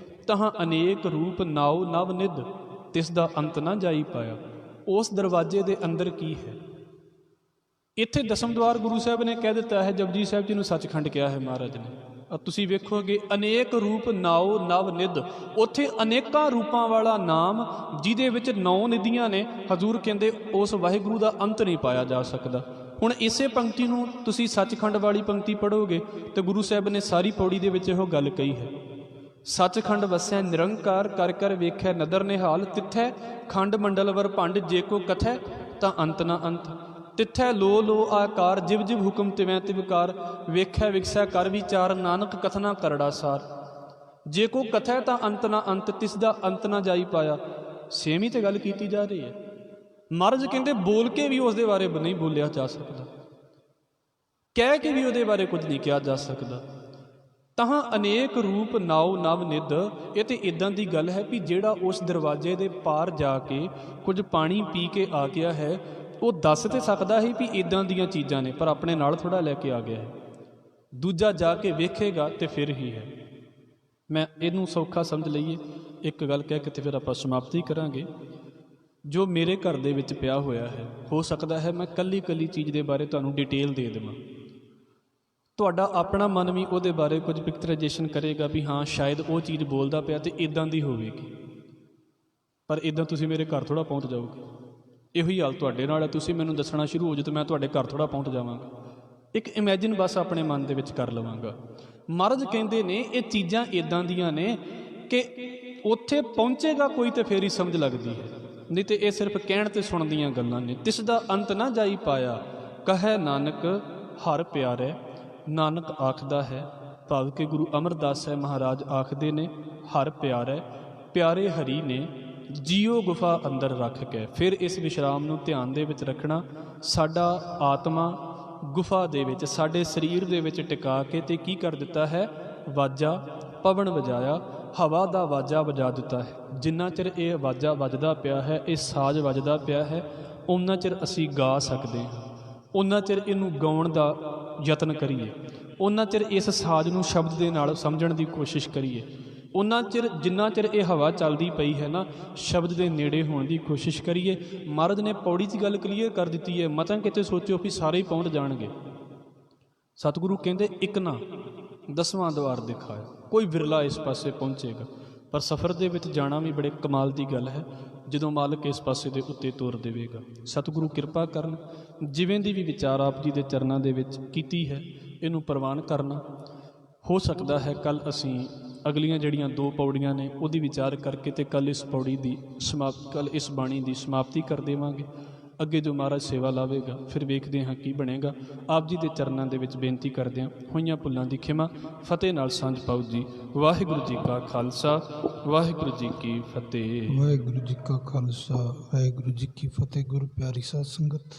ਤਹਾਂ ਅਨੇਕ ਰੂਪ ਨਾਉ ਨਵ ਨਿਧ, ਤਿਸ ਦਾ ਅੰਤ ਨਾ ਜਾਈ ਪਾਇਆ। ਉਸ ਦਰਵਾਜ਼ੇ ਦੇ ਅੰਦਰ ਕੀ ਹੈ? ਇੱਥੇ ਦਸਮ ਦੁਆਰ ਗੁਰੂ ਸਾਹਿਬ ਨੇ ਕਹਿ ਦਿੱਤਾ ਹੈ, ਜਪਜੀ ਸਾਹਿਬ ਜੀ ਨੂੰ ਸੱਚਖੰਡ ਕਿਹਾ ਹੈ ਮਹਾਰਾਜ ਨੇ। ਤੁਸੀਂ ਵੇਖੋਗੇ ਅਨੇਕ ਰੂਪ ਨਾਉ ਨਵ ਨਿਧ, ਉੱਥੇ ਅਨੇਕਾਂ ਰੂਪਾਂ ਵਾਲਾ ਨਾਮ ਜਿਹਦੇ ਵਿੱਚ 9 ਨਿਧੀਆਂ ਨੇ। ਹਜ਼ੂਰ ਕਹਿੰਦੇ ਉਸ ਵਾਹਿਗੁਰੂ ਦਾ ਅੰਤ ਨਹੀਂ ਪਾਇਆ ਜਾ ਸਕਦਾ। ਹੁਣ ਇਸੇ ਪੰਕਤੀ ਨੂੰ ਤੁਸੀਂ ਸੱਚਖੰਡ ਵਾਲੀ ਪੰਕਤੀ ਪੜ੍ਹੋਗੇ ਤੇ ਗੁਰੂ ਸਾਹਿਬ ਨੇ ਸਾਰੀ ਪੌੜੀ ਦੇ ਵਿੱਚ ਇਹੋ ਗੱਲ ਕਹੀ ਹੈ, ਸੱਚਖੰਡ ਵਸੈ ਨਿਰੰਕਾਰ, ਕਰ ਕਰ ਵੇਖੈ ਨਦਰ ਨਿਹਾਲ, ਤਿੱਥੈ ਖੰਡ ਮੰਡਲ ਵਰ ਭੰਡ, ਜੇ ਕੋ ਕਥੈ ਤਾਂ ਅੰਤ ਨਾ ਅੰਤ। ਤਿੱਥੈ ਲੋ ਲੋ ਆਕਾਰ, ਜਿਵ ਜਿਵ ਹੁਕਮ ਤਿਵੈ ਤਿਵਕਾਰ, ਵੇਖੈ ਵਿਕਸੈ ਕਰ ਵਿਚਾਰ, ਨਾਨਕ ਕਥਨਾ ਕਰੜਾ ਸਾਰ। ਜੇ ਕੋ ਕਥੈ ਤਾਂ ਅੰਤ ਨਾ ਅੰਤ, ਤਿਸ ਦਾ ਅੰਤ ਨਾ ਜਾਈ ਪਾਇਆ। ਸੇਮ ਹੀ ਤੇ ਗੱਲ ਕੀਤੀ ਜਾ ਰਹੀ ਹੈ। ਮਹਾਰਾਜ ਕਹਿੰਦੇ ਬੋਲ ਕੇ ਵੀ ਉਸ ਦੇ ਬਾਰੇ ਨਹੀਂ ਬੋਲਿਆ ਜਾ ਸਕਦਾ, ਕਹਿ ਕੇ ਵੀ ਉਹਦੇ ਬਾਰੇ ਕੁਝ ਨਹੀਂ ਕਿਹਾ ਜਾ ਸਕਦਾ। ਤਹਾਂ ਅਨੇਕ ਰੂਪ ਨਾਉ ਨਵ ਨਿਧ, ਇਹ ਤੇ ਇਦਾਂ ਦੀ ਗੱਲ ਹੈ ਵੀ ਜਿਹੜਾ ਉਸ ਦਰਵਾਜ਼ੇ ਦੇ ਪਾਰ ਜਾ ਕੇ ਕੁਝ ਪਾਣੀ ਪੀ ਕੇ ਆ ਗਿਆ ਹੈ, ਉਹ ਦੱਸ ਤੇ ਸਕਦਾ ਹੈ ਵੀ ਇਦਾਂ ਦੀਆਂ ਚੀਜ਼ਾਂ ਨੇ, ਪਰ ਆਪਣੇ ਨਾਲ ਥੋੜ੍ਹਾ ਲੈ ਕੇ ਆ ਗਿਆ ਹੈ। ਦੂਜਾ ਜਾ ਕੇ ਵੇਖੇਗਾ ਤੇ ਫਿਰ ਹੀ ਹੈ। ਮੈਂ ਇਹਨੂੰ ਸੌਖਾ ਸਮਝ ਲਈਏ, ਇੱਕ ਗੱਲ ਕਹਿ ਕੇ ਤੇ ਫਿਰ ਆਪਾਂ ਸਮਾਪਤੀ ਕਰਾਂਗੇ। ਜੋ ਮੇਰੇ ਘਰ ਦੇ ਵਿੱਚ ਪਿਆ ਹੋਇਆ ਹੈ, ਹੋ ਸਕਦਾ ਹੈ ਮੈਂ ਕੱਲੀ ਕੱਲੀ ਚੀਜ਼ ਦੇ ਬਾਰੇ ਤੁਹਾਨੂੰ ਡਿਟੇਲ ਦੇ ਦੇਵਾਂ। ਤੁਹਾਡਾ ਆਪਣਾ ਮਨ ਵੀ ਉਹਦੇ ਬਾਰੇ ਕੁਝ ਪਿਕਚਰਾਈਜੇਸ਼ਨ ਕਰੇਗਾ ਵੀ ਹਾਂ ਸ਼ਾਇਦ ਉਹ ਚੀਜ਼ ਬੋਲਦਾ ਪਿਆ ਤੇ ਇਦਾਂ ਦੀ ਹੋਵੇਗੀ, ਪਰ ਇਦਾਂ ਤੁਸੀਂ ਮੇਰੇ ਘਰ ਥੋੜ੍ਹਾ ਪਹੁੰਚ ਜਾਓਗੇ। ਇਹੋ ਹੀ ਹਾਲ ਤੁਹਾਡੇ ਨਾਲ ਹੈ। ਤੁਸੀਂ ਮੈਨੂੰ ਦੱਸਣਾ ਸ਼ੁਰੂ ਹੋ ਜਾਓ ਤਾਂ ਮੈਂ ਤੁਹਾਡੇ ਘਰ ਥੋੜ੍ਹਾ ਪਹੁੰਚ ਜਾਵਾਂਗਾ। ਇੱਕ ਇਮੈਜਿਨ ਬਸ ਆਪਣੇ ਮਨ ਦੇ ਵਿੱਚ ਕਰ ਲਵਾਂਗਾ। ਮਹਾਰਾਜ ਕਹਿੰਦੇ ਨੇ ਇਹ ਚੀਜ਼ਾਂ ਇਦਾਂ ਦੀਆਂ ਨੇ ਕਿ ਉੱਥੇ ਪਹੁੰਚੇਗਾ ਕੋਈ ਤੇ ਫੇਰ ਹੀ ਸਮਝ ਲੱਗਦੀ ਹੈ, ਨਹੀਂ ਤੇ ਇਹ ਸਿਰਫ ਕਹਿਣ ਤੇ ਸੁਣਨ ਦੀਆਂ ਗੱਲਾਂ ਨੇ। ਤਿਸ ਦਾ ਅੰਤ ਨਾ ਜਾਈ ਪਾਇਆ, ਕਹੈ ਨਾਨਕ ਹਰ ਪਿਆਰੈ। ਨਾਨਕ ਆਖਦਾ ਹੈ, ਭਾਵ ਕਿ ਗੁਰੂ ਅਮਰਦਾਸ ਸਾਹਿਬ ਮਹਾਰਾਜ ਆਖਦੇ ਨੇ ਹਰ ਪਿਆਰੈ, ਪਿਆਰੇ ਹਰੀ ਨੇ ਜੀਓ ਗੁਫਾ ਅੰਦਰ ਰੱਖ ਕੇ। ਫਿਰ ਇਸ ਵਿਸ਼ਰਾਮ ਨੂੰ ਧਿਆਨ ਦੇ ਵਿੱਚ ਰੱਖਣਾ। ਸਾਡਾ ਆਤਮਾ ਗੁਫਾ ਦੇ ਵਿੱਚ, ਸਾਡੇ ਸਰੀਰ ਦੇ ਵਿੱਚ ਟਿਕਾ ਕੇ ਤੇ ਕੀ ਕਰ ਦਿੱਤਾ ਹੈ, ਵਾਜਾ ਪਵਨ ਵਜਾਇਆ, ਹਵਾ ਦਾ ਵਾਜਾ ਵਜਾ ਦਿੱਤਾ ਹੈ। ਜਿੰਨਾ ਚਿਰ ਇਹ ਵਾਜਾ ਵੱਜਦਾ ਪਿਆ ਹੈ, ਇਹ ਸਾਜ਼ ਵੱਜਦਾ ਪਿਆ ਹੈ, ਉਨਾ ਚਿਰ ਅਸੀਂ ਗਾ ਸਕਦੇ ਹਾਂ। ਉਨਾ ਚਿਰ ਇਹਨੂੰ ਗਾਉਣ ਦਾ ਯਤਨ ਕਰੀਏ, ਉਨਾ ਚਿਰ ਇਸ ਸਾਜ਼ ਨੂੰ ਸ਼ਬਦ ਦੇ ਨਾਲ ਸਮਝਣ ਦੀ ਕੋਸ਼ਿਸ਼ ਕਰੀਏ। ਉਨਾ ਚਿਰ ਜਿੰਨਾ ਚਿਰ ਇਹ ਹਵਾ ਚੱਲਦੀ ਪਈ ਹੈ ਨਾ, ਸ਼ਬਦ ਦੇ ਨੇੜੇ ਹੋਣ ਦੀ ਕੋਸ਼ਿਸ਼ ਕਰੀਏ। ਮਹਾਰਾਜ ਨੇ ਪੌੜੀ 'ਚ ਗੱਲ ਕਲੀਅਰ ਕਰ ਦਿੱਤੀ ਹੈ, ਮਤਾਂ ਕਿਤੇ ਸੋਚੋ ਵੀ ਸਾਰੇ ਹੀ ਪਹੁੰਚ ਜਾਣਗੇ। ਸਤਿਗੁਰੂ ਕਹਿੰਦੇ ਇੱਕ ਨਾ 10ਵਾਂ ਦੁਆਰ ਦਿਖਾਇਆ, ਕੋਈ ਵਿਰਲਾ ਇਸ ਪਾਸੇ ਪਹੁੰਚੇਗਾ। ਪਰ ਸਫ਼ਰ ਦੇ ਵਿੱਚ ਜਾਣਾ ਵੀ ਬੜੇ ਕਮਾਲ ਦੀ ਗੱਲ ਹੈ, ਜਦੋਂ ਮਾਲਕ ਇਸ ਪਾਸੇ ਦੇ ਉੱਤੇ ਤੋਰ ਦੇਵੇਗਾ। ਸਤਿਗੁਰੂ ਕਿਰਪਾ ਕਰਨ, ਜਿਵੇਂ ਦੀ ਵੀ ਵਿਚਾਰ ਆਪ ਜੀ ਦੇ ਚਰਨਾਂ ਦੇ ਵਿੱਚ ਕੀਤੀ ਹੈ, ਇਹਨੂੰ ਪ੍ਰਵਾਨ ਕਰਨਾ। ਹੋ ਸਕਦਾ ਹੈ ਕੱਲ੍ਹ ਅਸੀਂ ਅਗਲੀਆਂ ਜਿਹੜੀਆਂ 2 ਪੌੜੀਆਂ ਨੇ ਉਹਦੀ ਵਿਚਾਰ ਕਰਕੇ ਤੇ ਕੱਲ੍ਹ ਇਸ ਪੌੜੀ ਦੀ ਕੱਲ੍ਹ ਇਸ ਬਾਣੀ ਦੀ ਸਮਾਪਤੀ ਕਰ ਦੇਵਾਂਗੇ। ਅੱਗੇ ਜੋ ਮਹਾਰਾਜ ਸੇਵਾ ਲਾਵੇਗਾ ਫਿਰ ਵੇਖਦੇ ਹਾਂ ਕੀ ਬਣੇਗਾ। ਆਪ ਜੀ ਦੇ ਚਰਨਾਂ ਦੇ ਵਿੱਚ ਬੇਨਤੀ ਕਰਦਿਆਂ ਹੋਈਆਂ ਭੁੱਲਾਂ ਦੀ ਖਿਮਾ, ਫਤਿਹ ਨਾਲ ਸਾਂਝ ਪਾਓ ਜੀ। ਵਾਹਿਗੁਰੂ ਜੀ ਕਾ ਖਾਲਸਾ, ਵਾਹਿਗੁਰੂ ਜੀ ਕੀ ਫਤਿਹ। ਵਾਹਿਗੁਰੂ ਜੀ ਕਾ ਖਾਲਸਾ, ਵਾਹਿਗੁਰੂ ਜੀ ਕੀ ਫਤਿਹ। ਗੁਰੂ ਪਿਆਰੀ ਸਾਧ ਸੰਗਤ,